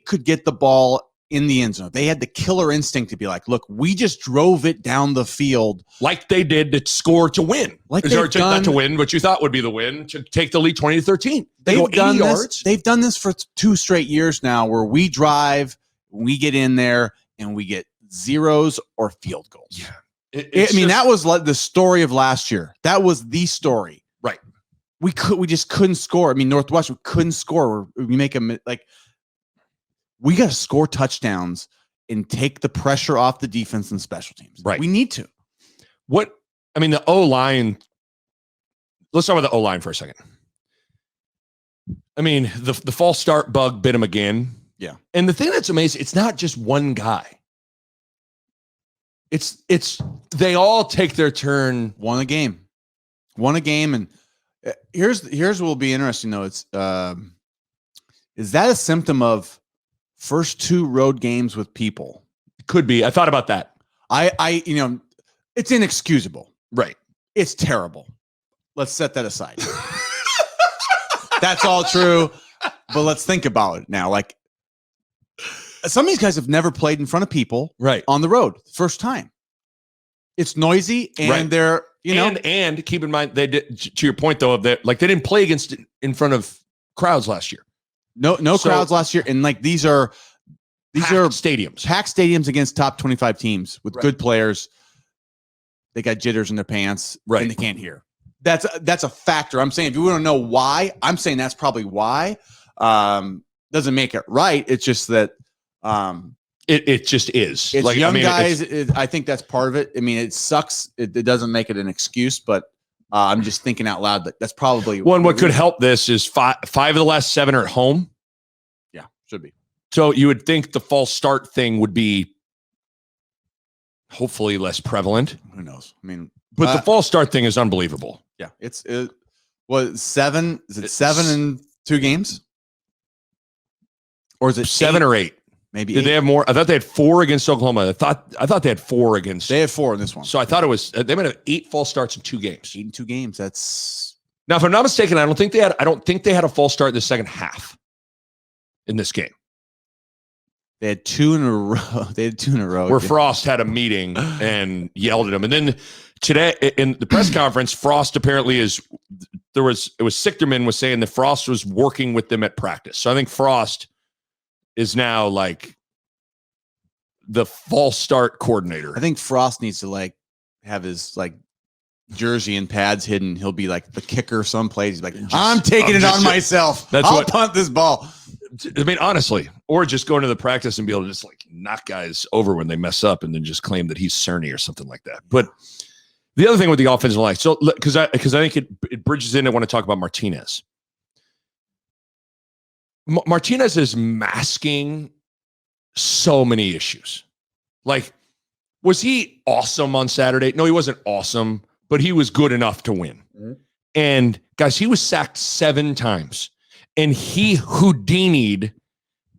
could get the ball in the end zone, they had the killer instinct to be like, look, we just drove it down the field like they did to score to win. Like not to win, but you thought would be the win to take the lead 20-13. They go 80 yards. They've done this for 2 straight years now, where we drive, we get in there, and we get zeros or field goals. Yeah, that was like the story of last year. That was the story. Right. We just couldn't score. I mean, Northwestern couldn't score. We make them like. We got to score touchdowns and take the pressure off the defense and special teams. Right. We need to. The O-line, let's talk about the O-line for a second. I mean, the false start bug bit him again. Yeah. And the thing that's amazing, it's not just one guy. It's they all take their turn. Won a game. And here's what will be interesting though. It's is that a symptom of first 2 road games with people? Could be. I thought about that. I it's inexcusable. Right. It's terrible. Let's set that aside. That's all true. But let's think about it now. Like, some of these guys have never played in front of people on the road. First time. It's noisy and they're, and keep in mind, they did, to your point though, of that, like they didn't play in front of crowds last year. No crowds last year. And like these are stadiums. Packed stadiums against top 25 teams with good players. They got jitters in their pants and they can't hear. That's a factor. I'm saying if you want to know why, I'm saying that's probably why. Doesn't make it right. It's just that it just is. It's young guys. I think that's part of it. I mean, it sucks. It doesn't make it an excuse, but I'm just thinking out loud that that's probably what could help. This is 5 of the last 7 are at home. Yeah, should be. So you would think the false start thing would be hopefully less prevalent. Who knows? I mean, but the false start thing is unbelievable. Yeah, was 7? Is it 7 in 2 games, or is it 7 or 8? Maybe. Did 8? They have more? I thought they had 4 against Oklahoma. I thought they had 4 against. They had 4 in this one. So I thought it was they might have 8 false starts in 2 games. 8 in 2 games. That's now, if I'm not mistaken, I don't think they had a false start in the second half in this game. They had 2 in a row. Where Frost had a meeting and yelled at him. And then today in the press conference, Frost apparently it was Sichterman was saying that Frost was working with them at practice. So I think Frost is now like the false start coordinator. I think Frost needs to like have his like jersey and pads hidden. He'll be like the kicker someplace. He's like, I'm taking it on myself. I'll punt this ball. I mean, honestly, or just go into the practice and be able to just like knock guys over when they mess up and then just claim that he's Cerny or something like that. But the other thing with the offensive line, so because I think it bridges in, I want to talk about Martinez. Martinez is masking so many issues. Like, was he awesome on Saturday? No, he wasn't awesome, but he was good enough to win. Mm-hmm. And guys, he was sacked 7 times. And he Houdini'd,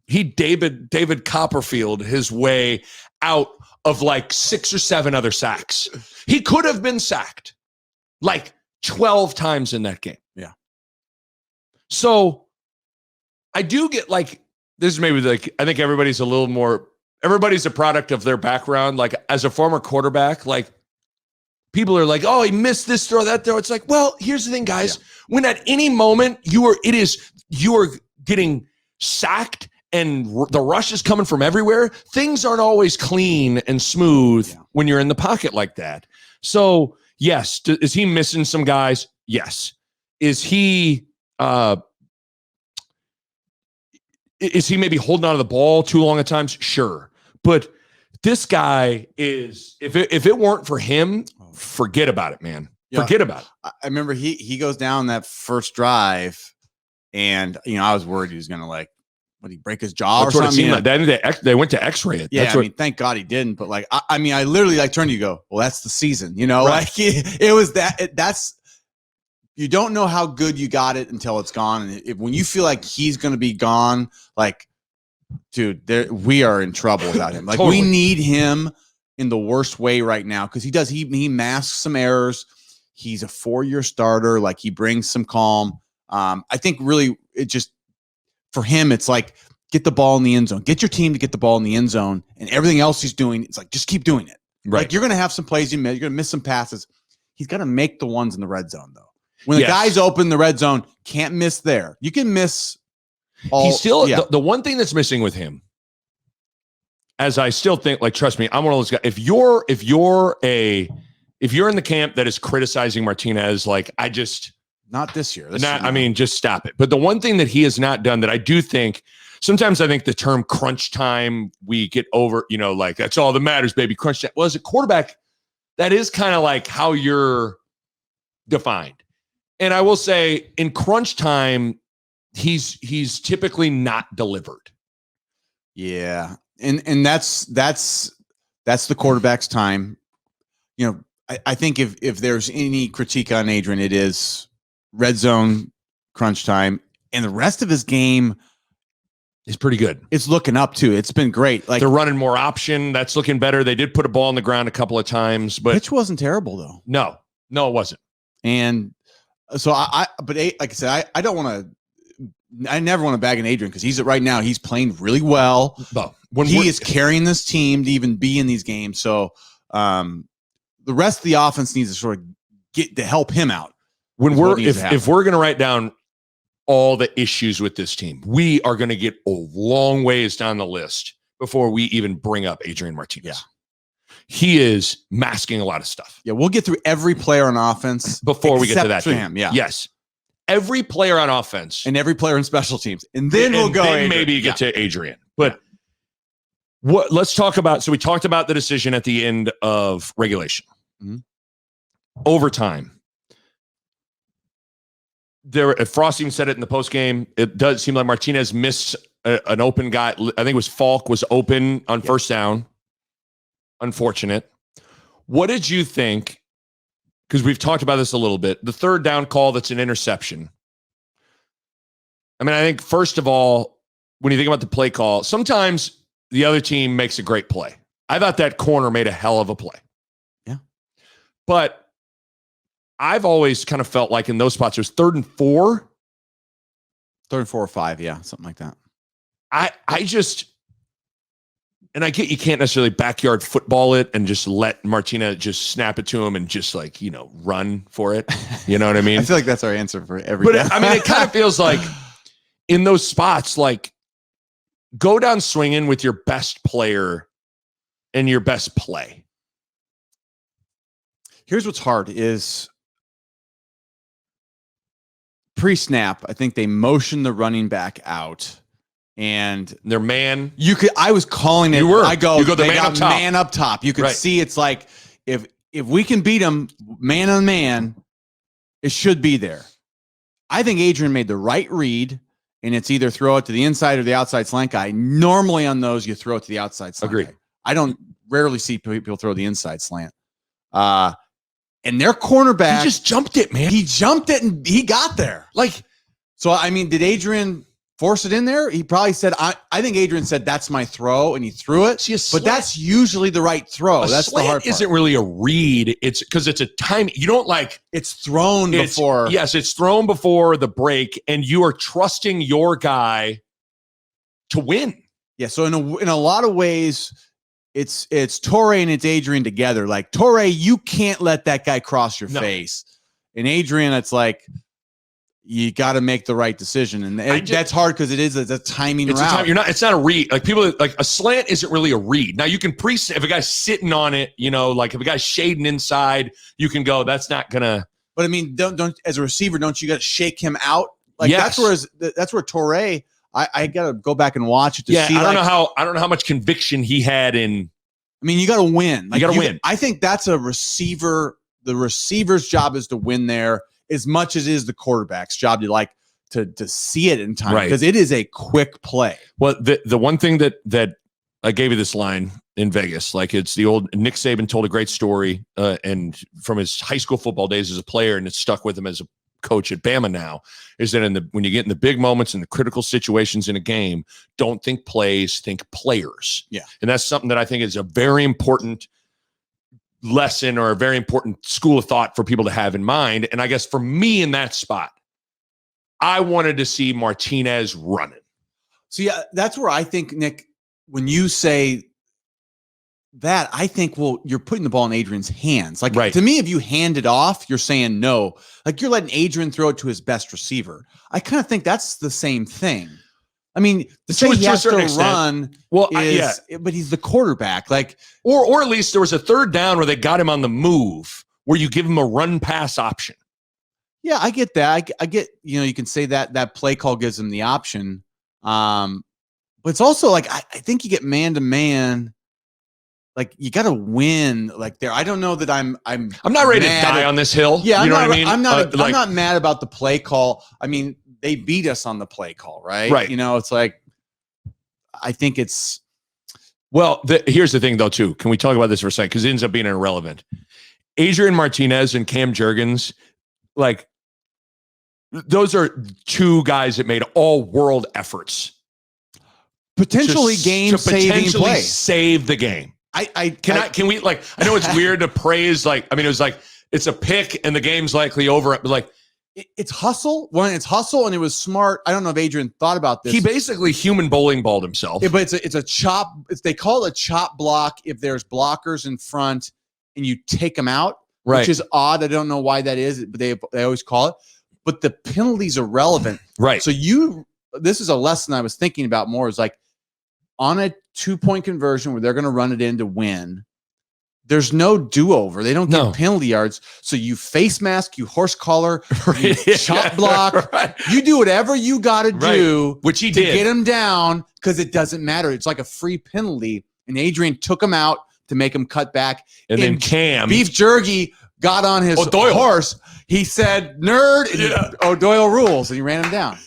David Copperfield his way out of like 6 or 7 other sacks. He could have been sacked like 12 times in that game. Yeah. So I do get like, this is maybe like, I think everybody's a product of their background. Like as a former quarterback, like people are like, oh, he missed this throw, that throw. It's like, well, here's the thing, guys. Yeah. When at any moment you are getting sacked and the rush is coming from everywhere, things aren't always clean and smooth when you're in the pocket like that. So yes, is he missing some guys? Yes. Is he maybe holding on to the ball too long at times? Sure. But this guy is, if it weren't for him, forget about it, man. Yeah. Forget about it. I remember he goes down that first drive, and I was worried he was gonna like, would he break his jaw or something? It seemed like. They went to X-ray it. Yeah, thank God he didn't. But like, I literally like turned to you, go, well, that's the season, like it was that. That's, you don't know how good you got it until it's gone, and when you feel like he's gonna be gone, like, dude, we are in trouble without him. Like totally. We need him in the worst way right now because he masks some errors. He's a 4-year starter. Like, he brings some calm. I think really it just, for him, it's like, get the ball in the end zone. Get your team to get the ball in the end zone, and everything else he's doing, it's like, just keep doing it. Right. Like, you're going to have some plays you miss. You're going to miss some passes. He's got to make the ones in the red zone, though. When the guy's open in the red zone, can't miss there. You can miss all. He's still the one thing that's missing with him, as I still think, like, trust me, I'm one of those guys. If you're in the camp that is criticizing Martinez, like, not this year. I mean, just stop it. But the one thing that he has not done that I do think, sometimes I think the term crunch time, we get over, like, that's all that matters, baby, crunch time. Well, as a quarterback, that is kind of like how you're defined. And I will say, in crunch time, he's typically not delivered. Yeah. And that's the quarterback's time. I think if there's any critique on Adrian, it is red zone, crunch time, and the rest of his game is pretty good. It's looking up too. It's been great. Like, they're running more option. That's looking better. They did put a ball on the ground a couple of times, but pitch wasn't terrible though. No, it wasn't. And so but like I said, I never want to bag an Adrian, because right now he's playing really well. He is carrying this team to even be in these games. So the rest of the offense needs to sort of get to help him out. If we're going to write down all the issues with this team, we are going to get a long ways down the list before we even bring up Adrian Martinez. Yeah. He is masking a lot of stuff. Yeah, we'll get through every player on offense before we get to that. Him, yeah. Yes. Every player on offense. And every player in special teams. And then we'll go then maybe get to Adrian. But let's talk about, so we talked about the decision at the end of regulation. Mm-hmm. Overtime. Frost even said it in the post game. It does seem like Martinez missed an open guy. I think it was Falk was open on first down. Unfortunate. What did you think? Because we've talked about this a little bit. The third down call that's an interception. I mean, I think, first of all, when you think about the play call, sometimes the other team makes a great play. I thought that corner made a hell of a play. Yeah. But I've always kind of felt like in those spots, it was 3rd and 4. 3rd and 4 or 5. Yeah. Something like that. And I get you can't necessarily backyard football it and just let Martina just snap it to him and just, like, run for it. You know what I mean? I feel like that's our answer for every. But I mean, it kind of feels like in those spots, like, go down swinging with your best player and your best play. Here's what's hard is pre-snap. I think they motion the running back out. And their man, I was calling it. You go the they man got up top. Man up top. You could see it's like, if we can beat them man on man, it should be there. I think Adrian made the right read, and it's either throw it to the inside or the outside slant guy. Normally on those, you throw it to the outside slant. Agreed. Guy. I don't rarely see people throw the inside slant. And their cornerback, he just jumped it, man. He jumped it and he got there. Like, so I mean, did Adrian force it in there? He probably said, I think Adrian said, that's my throw, and he threw it. But that's usually the right throw. That's the hard part. Isn't really a read. It's because it's a time. You don't like. It's thrown before. Yes, it's thrown before the break, and you are trusting your guy to win. Yeah. So in a lot of ways, it's Torrey and it's Adrian together. Like, Torrey, you can't let that guy cross your face. And Adrian, it's like, you got to make the right decision, and that's hard because it's a timing route. It's not a read. Like, people, like, a slant isn't really a read. Now you can if a guy's sitting on it, like if a guy's shading inside, you can go, that's not gonna. But I mean, don't as a receiver, don't you got to shake him out? Like, yes. That's where Torrey. I got to go back and watch it to see. I don't know how much conviction he had in. I mean, you got to win. You got to win. I think that's a receiver. The receiver's job is to win there, as much as it is the quarterback's job to see it in time, because it is a quick play. Well, the one thing that I gave you this line in Vegas, like, it's the old Nick Saban told a great story, and from his high school football days as a player, and it's stuck with him as a coach at Bama now, is that when you get in the big moments and the critical situations in a game, don't think plays, think players. Yeah. And that's something that I think is a very important lesson or a very important school of thought for people to have in mind. And I guess for me in that spot, I wanted to see Martinez running. So yeah, that's where I think, Nick, when you say that, I think, well, you're putting the ball in Adrian's hands. Like, right. To me, if you hand it off, you're saying no. Like, you're letting Adrian throw it to his best receiver. I kind of think that's the same thing. I mean, to say he has to run, well, but he's the quarterback. Like, or at least there was a third down where they got him on the move, where you give him a run pass option. Yeah, I get that. I get, you can say that play call gives him the option. But it's also like, I think you get man to man. Like, you got to win like there. I don't know that I'm not ready to die on this hill. Yeah, you know what I mean? I'm not mad about the play call. I mean, they beat us on the play call, right? Right. It's like, I think it's. Well, here's the thing, though, too. Can we talk about this for a second? Because it ends up being irrelevant. Adrian Martinez and Cam Jurgens, like, those are two guys that made all world efforts. Potentially game-saving play. Save the game. Can we, like, I know it's weird to praise, like, I mean, it was like, it's a pick and the game's likely over, but like, it's hustle. It's hustle, and it was smart. I don't know if Adrian thought about this. He basically human bowling balled himself. Yeah, but it's a chop. They call it a chop block if there's blockers in front and you take them out, right? Which is odd. I don't know why that is, but they always call it. But the penalties are relevant, right? So this is a lesson I was thinking about more. Is like on a 2-point conversion where they're going to run it in to win. There's no do-over. They don't get penalty yards. So you face mask, you horse collar, you chop block. Right. You do whatever you got to do, which he to did, get him down, because it doesn't matter. It's like a free penalty. And Adrian took him out to make him cut back. And then Cam Beef Jerky got on his horse. He said, "Nerd." And O'Doyle rules, and he ran him down.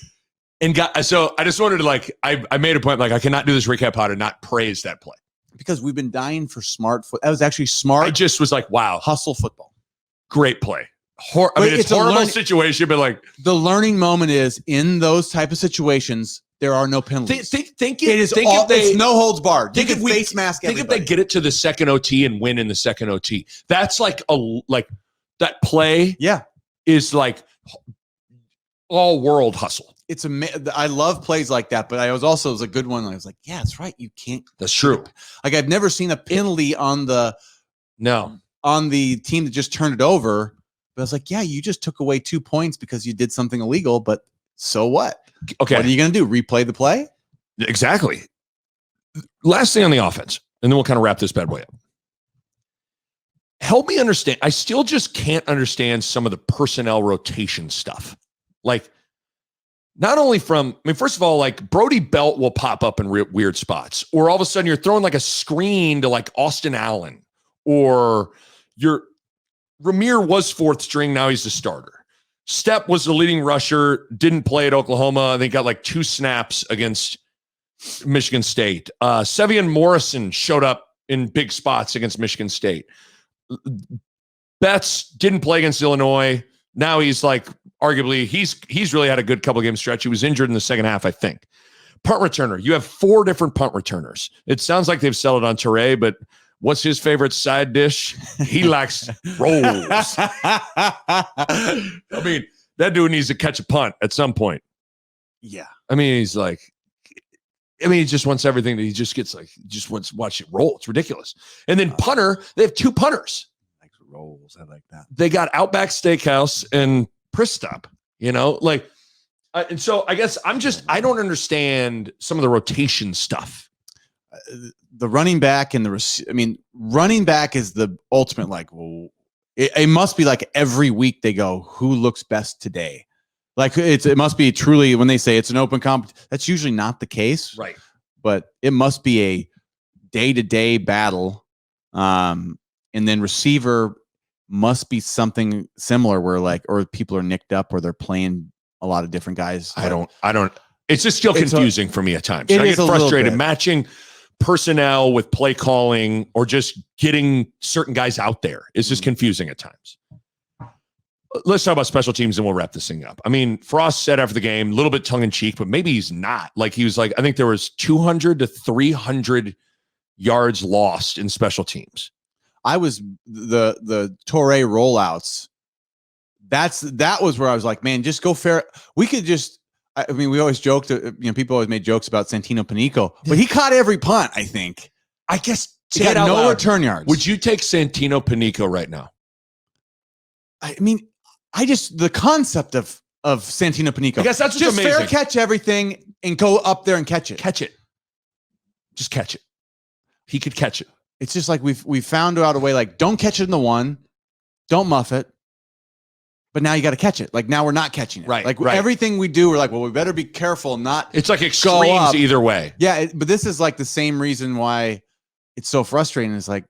And so I just wanted to, like, I made a point, like, I cannot do this recap how to not praise that play. Because we've been dying for smart foot. That was actually smart. I just was like, wow. Hustle football. Great play. I mean, it's a horrible situation, but like. The learning moment is in those type of situations, there are no penalties. It's no holds barred. Think if face mask everybody. Think if they get it to the second OT and win in the second OT. That's like that play is like all world hustle. I love plays like that, but it was a good one. I was like, yeah, that's right. You can't. That's true. Like, I've never seen a penalty on the team that just turned it over. But I was like, yeah, you just took away 2 points because you did something illegal. But so what? Okay, what are you going to do? Replay the play? Exactly. Last thing on the offense, and then we'll kind of wrap this bad boy up. Help me understand. I still just can't understand some of the personnel rotation stuff. Like, not only first of all, like, Brody Belt will pop up in weird spots, or all of a sudden you're throwing like a screen to like Austin Allen, or Ramir was fourth string. Now he's the starter. Stepp was the leading rusher, didn't play at Oklahoma. I think got like 2 snaps against Michigan State. Sevion Morrison showed up in big spots against Michigan State. Betts didn't play against Illinois. Now he's like, arguably, he's really had a good couple game stretch. He was injured in the second half, I think. Punt returner. You have 4 different punt returners. It sounds like they've settled on Teray, but what's his favorite side dish? He likes rolls. I mean, that dude needs to catch a punt at some point. Yeah. I mean, he just wants everything. He just gets like, just wants to watch it roll. It's ridiculous. And then punter, they have 2 punters. Rolls. I like that. They got Outback Steakhouse and Pristop, and so I guess I don't understand some of the rotation stuff. The running back and running back is the ultimate, like, well, it must be like every week they go, who looks best today? Like, it must be truly, when they say it's an open comp, that's usually not the case. Right. But it must be a day-to-day battle. And then receiver must be something similar where, like, or people are nicked up or they're playing a lot of different guys. I don't, it's just still confusing for me at times. I get frustrated matching personnel with play calling or just getting certain guys out there. It's just confusing at times. Let's talk about special teams and we'll wrap this thing up. I mean, Frost said after the game, a little bit tongue in cheek, but maybe he's not. Like, he was like, I think there was 200 to 300 yards lost in special teams. the Torre rollouts. That was where I was like, man, just go fair. We could just, I mean, we always joked, people always made jokes about Santino Panico, but he caught every punt, I think. I guess He got no return yards. Would you take Santino Panico right now? I mean, the concept of Santino Panico. I guess that's just amazing. Fair catch everything and go up there and catch it. Catch it. Just catch it. He could catch it. It's just like we've found out a way, like, don't catch it in the one, don't muff it. But now you got to catch it. Like, now we're not catching it. Right. Like right. Everything we do, we're like, well, we better be careful not. It's like extremes either way. Yeah. But this is like the same reason why it's so frustrating. It's like,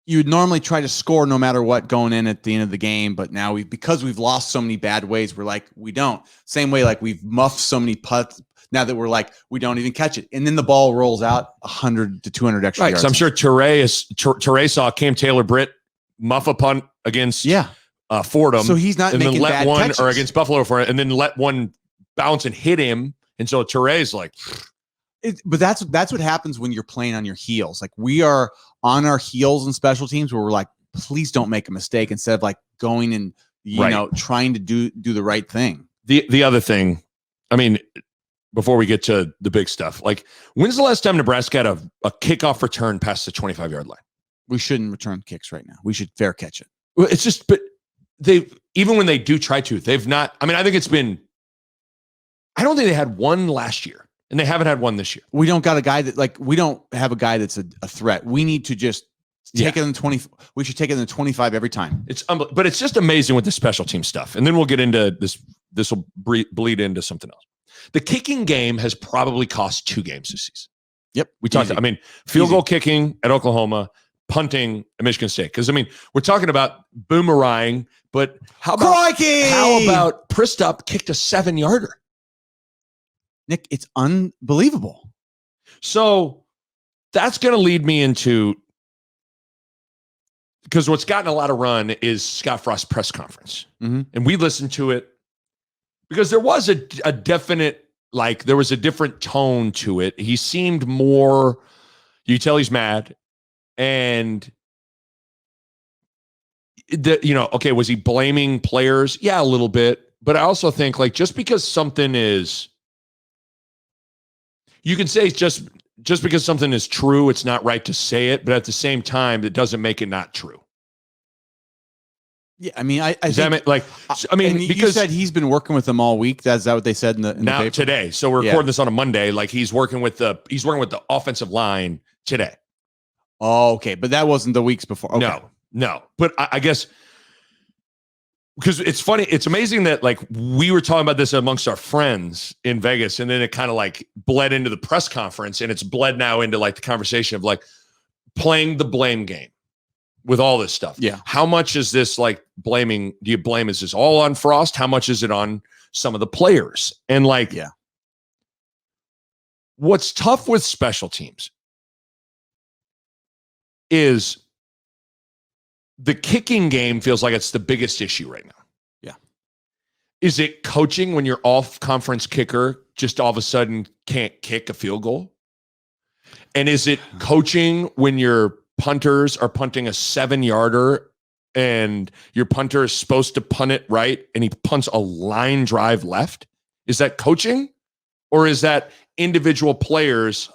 you would normally try to score no matter what going in at the end of the game. But now because we've lost so many bad ways, we're like, we don't. Same way, like we've muffed so many putts. Now that we're like, we don't even catch it. And then the ball rolls out 100 to 200 extra yards. So I'm sure Toure saw Cam Taylor-Britt muff a punt against Fordham. So he's not making bad catches. Or against Buffalo for it, and then let one bounce and hit him. And so Toure's like, but that's what happens when you're playing on your heels. Like, we are on our heels in special teams where we're like, please don't make a mistake, instead of like going and trying to do the right thing. The other thing, I mean, before we get to the big stuff, like, when's the last time Nebraska had a kickoff return past the 25-yard line? We shouldn't return kicks right now. We should fair catch it. Well, it's just, but even when they do try to, they've not. I mean, I think it's been. I don't think they had one last year, and they haven't had one this year. We don't got a guy we don't have a guy that's a threat. We need to just take it in the 20. We should take it in the 25 every time. But it's just amazing with the special team stuff, and then we'll get into this. This will bleed into something else. The kicking game has probably cost 2 games this season. Yep, we talked. I mean, field goal kicking at Oklahoma. Punting at Michigan State. Because, I mean, we're talking about boomerang, but how about Pristup kicked a 7-yarder? Nick, it's unbelievable. So that's going to lead me into, because what's gotten a lot of run is Scott Frost's press conference. Mm-hmm. And we listened to it because there was a definite, like, there was a different tone to it. He seemed more, you tell he's mad. And okay, was he blaming players? Yeah, a little bit. But I also think, like, just because something is, you can say just because something is true, it's not right to say it. But at the same time, it doesn't make it not true. Yeah, I mean, I because you said he's been working with them all week. Is that what they said in the paper? Today? So we're recording this on a Monday. Like, he's working with the offensive line today. Oh, okay. But that wasn't the weeks before. Okay. No. But I guess, because it's funny, it's amazing that, like, we were talking about this amongst our friends in Vegas, and then it kind of like bled into the press conference, and it's bled now into like the conversation of like playing the blame game with all this stuff. Yeah. How much is this like blaming? Do you blame? Is this all on Frost? How much is it on some of the players? And like, what's tough with special teams is the kicking game feels like it's the biggest issue right now. Yeah. Is it coaching when your off-conference kicker just all of a sudden can't kick a field goal? And is it coaching when your punters are punting a 7-yarder and your punter is supposed to punt it right and he punts a line drive left? Is that coaching? Or is that individual players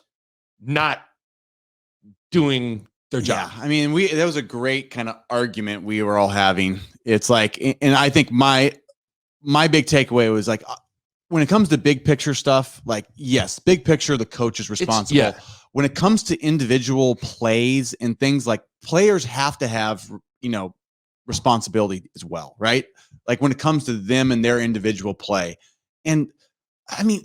not doing their job? Yeah, I mean, that was a great kind of argument we were all having. It's like, and I think my big takeaway was like, when it comes to big picture stuff, like, yes, big picture, the coach is responsible. When it comes to individual plays and things, like, players have to have, responsibility as well, right? Like, when it comes to them and their individual play. And I mean,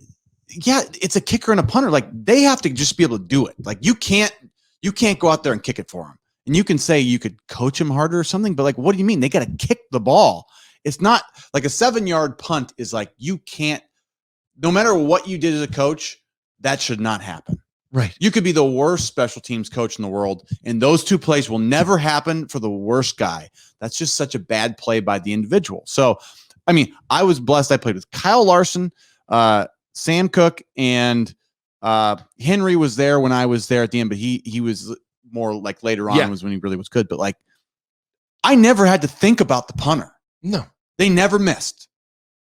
yeah, it's a kicker and a punter. Like, they have to just be able to do it. Like, you can't go out there and kick it for them. And you can say you could coach them harder or something, but like, what do you mean? They got to kick the ball. It's not like a 7-yard punt is like, you can't, no matter what you did as a coach, that should not happen. Right. You could be the worst special teams coach in the world, and those 2 plays will never happen for the worst guy. That's just such a bad play by the individual. So, I mean, I was blessed. I played with Kyle Larson, Sam Cook, and Henry was there when I was there at the end, but he was more like later on Yeah. was when he really was good. But like, I never had to think about the punter. No. They never missed.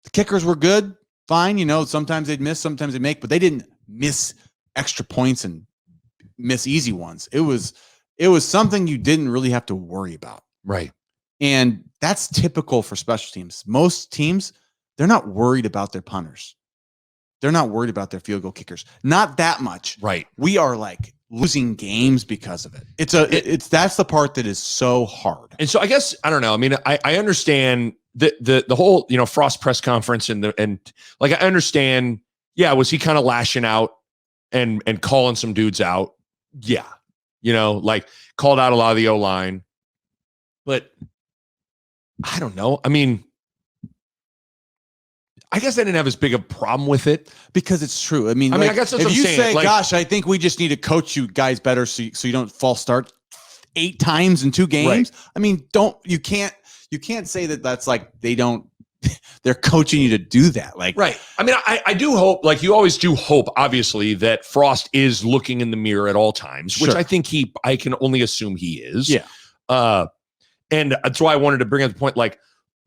The kickers were good, fine. You know, sometimes they'd miss, sometimes they'd make, but they didn't miss extra points and miss easy ones. It was something you didn't really have to worry about. Right. And that's typical for special teams. Most teams, they're not worried about their punters. They're not worried about their field goal kickers. Not that much. Right. We are like losing games because of it. That's the part that is so hard. And so I guess, I don't know. I mean, I understand the whole, you know, Frost press conference and like, I understand. Yeah. Was he kind of lashing out and calling some dudes out? Yeah. You know, like called out a lot of the O-line, but I don't know. I mean, I guess I didn't have as big a problem with it because it's true. I mean, I guess that's if what I'm you saying. say, Like, gosh, I think we just need to coach you guys better so you don't false start 8 times in 2 games. Right. I mean, you can't say that's like they're coaching you to do that. Like, right. I mean, I do hope, like you always do hope, obviously, that Frost is looking in the mirror at all times, which Sure. I think I can only assume he is. Yeah. And that's why I wanted to bring up the point, like,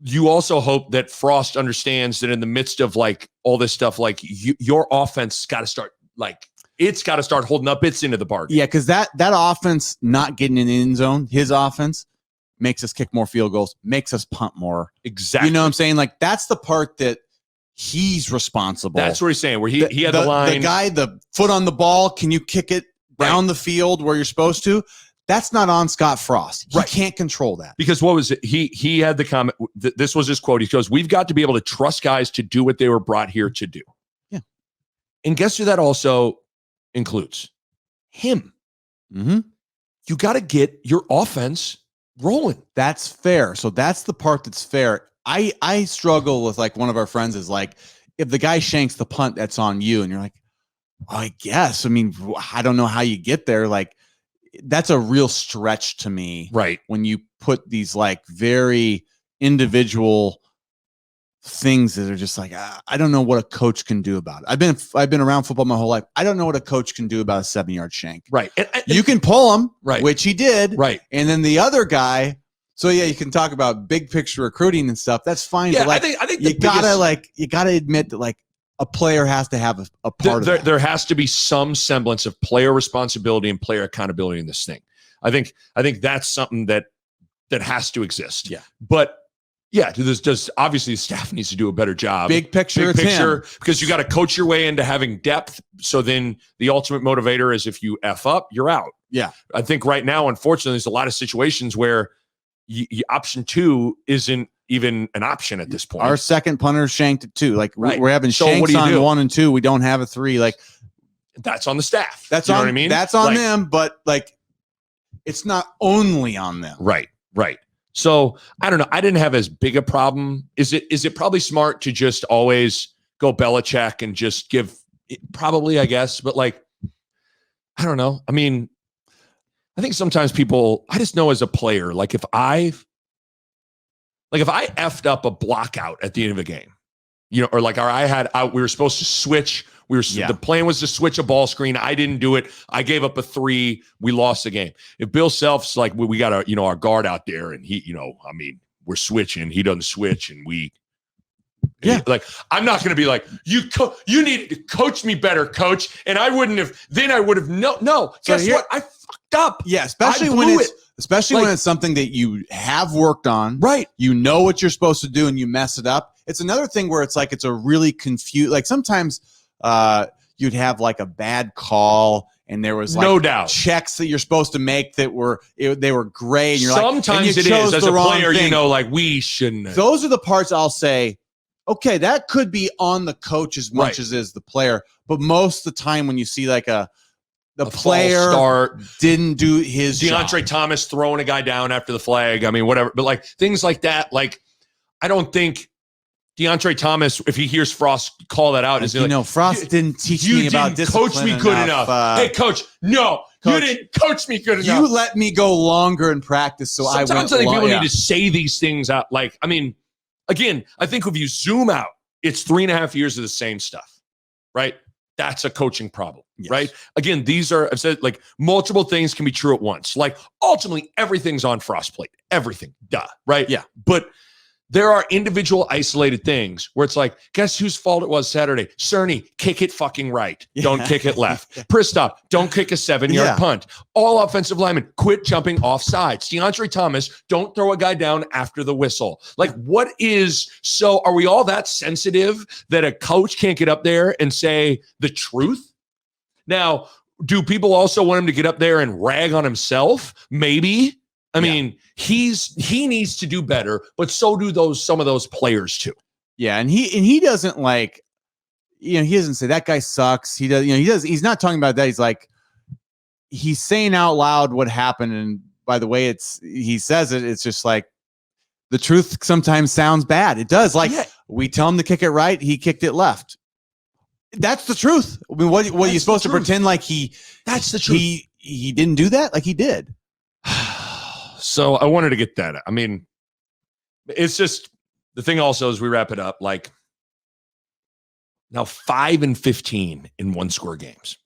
you also hope that Frost understands that in the midst of like all this stuff, like your offense got to start, like it's got to start holding up its end of the bargain. Yeah, because that offense not getting in the end zone, his offense makes us kick more field goals, makes us punt more. Exactly. You know what I'm saying? Like that's the part that he's responsible. That's what he's saying. Where he had the line, the guy, the foot on the ball. Can you kick it down the field where you're supposed to? That's not on Scott Frost. He can't control that. Because what was it? He had the comment. This was his quote. He goes, "We've got to be able to trust guys to do what they were brought here to do." Yeah. And guess who that also includes? Him. Mm-hmm. You got to get your offense rolling. That's fair. So that's the part that's fair. I struggle with, like, one of our friends is like, if the guy shanks the punt, that's on you. And you're like, I guess. I mean, I don't know how you get there. Like, that's a real stretch to me. Right. When you put these like very individual things that are just like, I don't know what a coach can do about it. I've been around football my whole life. I don't know what a coach can do about a 7-yard shank. Right. And you can pull him, right, which he did. Right. And then the other guy. So yeah, you can talk about big picture recruiting and stuff. That's fine. Yeah, but like, I think you gotta admit that like a player has to have a part of that. There has to be some semblance of player responsibility and player accountability in this thing. I think that's something that has to exist. Yeah. But yeah, does obviously the staff needs to do a better job. Big picture, because you got to coach your way into having depth. So then the ultimate motivator is if you F up, you're out. Yeah. I think right now, unfortunately, there's a lot of situations where option 2 isn't even an option at this point. Our second punter shanked it too. Like we're having so shanks on 1 and 2. We don't have a 3. Like that's on the staff. That's you know on what I mean? That's on them, but like it's not only on them. Right. So I don't know. I didn't have as big a problem. Is it probably smart to just always go Belichick and just give probably, I guess, but like, I don't know. I mean, I think sometimes I just know as a player, like if I effed up a block out at the end of a game, you know, or like we were supposed to switch. The plan was to switch a ball screen. I didn't do it. I gave up a 3. We lost the game. If Bill Self's like, we got our guard out there and he, I mean, we're switching. He doesn't switch and like, I'm not going to be like, you needed to coach me better, coach. And I would have no. Guess what? I fucked up. Yeah. Especially when it's something that you have worked on. Right. You know what you're supposed to do and you mess it up. It's another thing where it's like, it's a really confused, like sometimes you'd have like a bad call and there was like no doubt checks that you're supposed to make that were gray. And you're sometimes like, it is as a player, like we shouldn't. Those are the parts I'll say, okay, that could be on the coach as much as is the player. But most of the time when you see like the player start didn't do his DeAndre job. Thomas throwing a guy down after the flag. I mean, whatever. But like things like that, like I don't think DeAndre Thomas, if he hears Frost call that out, like, is like, Frost didn't teach me about discipline. Coach me good enough. Hey, coach, no, you didn't coach me good enough. You let me go longer in practice, so sometimes I think people need to say these things out. Like, I mean, again, I think if you zoom out, it's 3.5 years of the same stuff, right? That's a coaching problem. right? Again, I've said like multiple things can be true at once. Like ultimately everything's on Frost's plate, everything, right? Yeah. But there are individual isolated things where it's like, guess whose fault it was Saturday? Cerny, kick it fucking right. Don't kick it left. Pristav, don't kick a 7-yard punt. All offensive linemen, quit jumping off sides. DeAndre Thomas, don't throw a guy down after the whistle. Like, are we all that sensitive that a coach can't get up there and say the truth? Now, do people also want him to get up there and rag on himself? Maybe. I mean, he needs to do better, but so do some of those players too. Yeah, and he doesn't like, he doesn't say that guy sucks. He does, he's not talking about that. He's like, he's saying out loud what happened, and by the way he says it, it's just like the truth sometimes sounds bad. It does. Like we tell him to kick it right, he kicked it left. That's the truth. I mean, what are you supposed to pretend like that's the truth? He didn't do that? Like he did. So I wanted to get that. I mean, it's just the thing also as we wrap it up, like now 5-15 in 1-score games.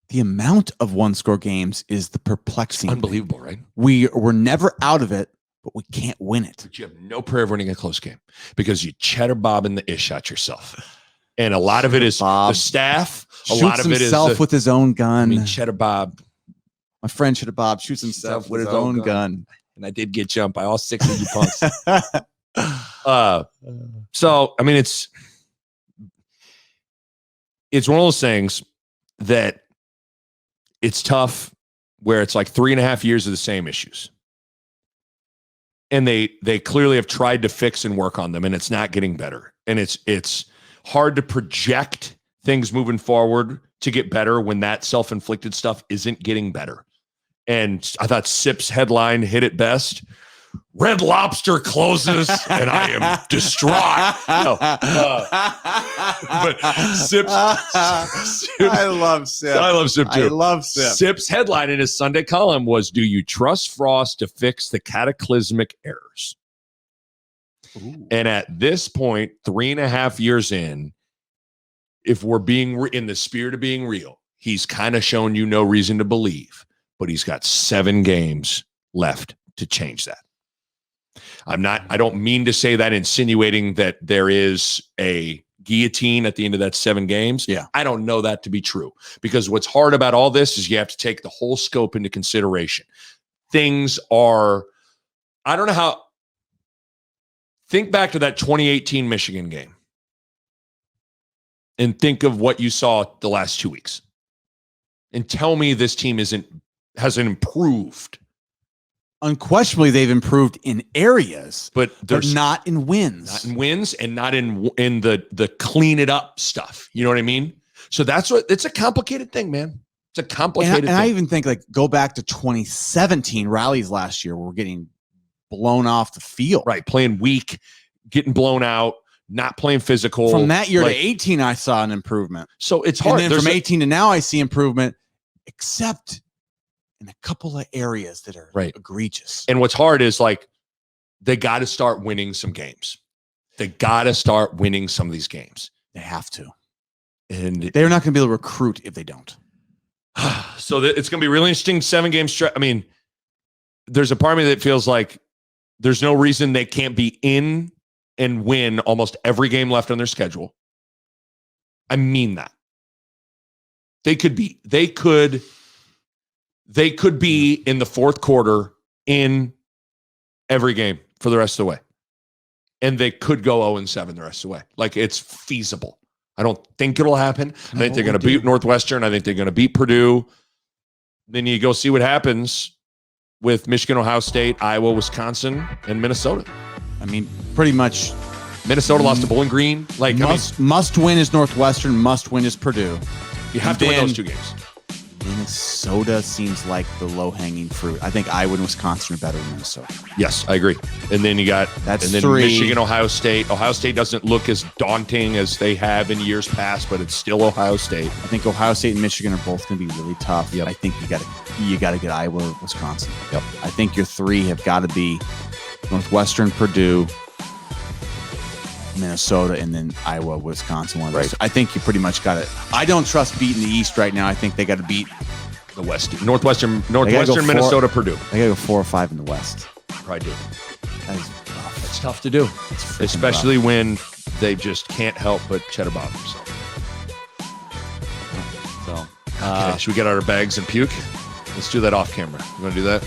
The amount of 1-score games is the perplexing. Unbelievable, right? We're never out of it, but we can't win it. But you have no prayer of winning a close game because you cheddar bobbing the ish at yourself. And a lot of it is the staff. A lot of it is himself with his own gun. I mean, Cheddar Bob. My friend Cheddar Bob shoots himself with his own gun. And I did get jumped by all 6 of you punks. So, I mean, it's one of those things that it's tough where it's like 3.5 years of the same issues. And they clearly have tried to fix and work on them, and it's not getting better. And it's hard to project things moving forward to get better when that self-inflicted stuff isn't getting better. And I thought Sip's headline hit it best. Red Lobster closes and I am distraught. No, but Sip's I love Sip. I love Sip too. I love Sip. Sip's headline in his Sunday column was, "Do you trust Frost to fix the cataclysmic errors?" Ooh. And at this point, 3.5 years in, if we're being in the spirit of being real, he's kind of shown you no reason to believe. But he's got 7 games left to change that. I don't mean to say that insinuating that there is a guillotine at the end of that 7 games. Yeah. I don't know that to be true because what's hard about all this is you have to take the whole scope into consideration. Things are, I don't know how, think back to that 2018 Michigan game and think of what you saw the last 2 weeks and tell me this team hasn't improved. Unquestionably, they've improved in areas, but not in wins. Not in wins and not in the clean it up stuff. You know what I mean? So it's a complicated thing, man. It's a complicated thing. And I even think like go back to 2017 rallies last year where we're getting blown off the field. Right. Playing weak, getting blown out, not playing physical. From that year to 18, I saw an improvement. So it's hard. And then from 18 to now, I see improvement, except in a couple of areas that are egregious. And what's hard is like, they got to start winning some games. They got to start winning some of these games. They have to. And they're not going to be able to recruit if they don't. So it's going to be really interesting 7-game stretch. I mean, there's a part of me that feels like there's no reason they can't be in and win almost every game left on their schedule. I mean that. They could be in the fourth quarter in every game for the rest of the way. And they could go 0-7 the rest of the way. Like, it's feasible. I don't think it'll happen. I think they're going to beat Northwestern. I think they're going to beat Purdue. Then you go see what happens with Michigan, Ohio State, Iowa, Wisconsin, and Minnesota. I mean, pretty much. Minnesota lost to Bowling Green. Like, must win is Northwestern. Must win is Purdue. You have to win those 2 games. Minnesota seems like the low-hanging fruit. I think Iowa and Wisconsin are better than Minnesota. Yes, I agree. And then you got 3. Michigan, Ohio State. Ohio State doesn't look as daunting as they have in years past, but it's still Ohio State. I think Ohio State and Michigan are both going to be really tough. Yep. I think you got to get Iowa, Wisconsin. Yep. I think your 3 have got to be Northwestern, Purdue, Minnesota, and then Iowa, Wisconsin. One of those. Right. I think you pretty much got it. I don't trust beating the East right now. I think they got to beat. The West, Northwestern, go Minnesota, Purdue. They got to go 4 or 5 in the West. Probably do. That is rough. It's tough to do, especially when they just can't help but cheddar bomb themselves. So, Okay, should we get out our bags and puke? Let's do that off camera. You want to do that?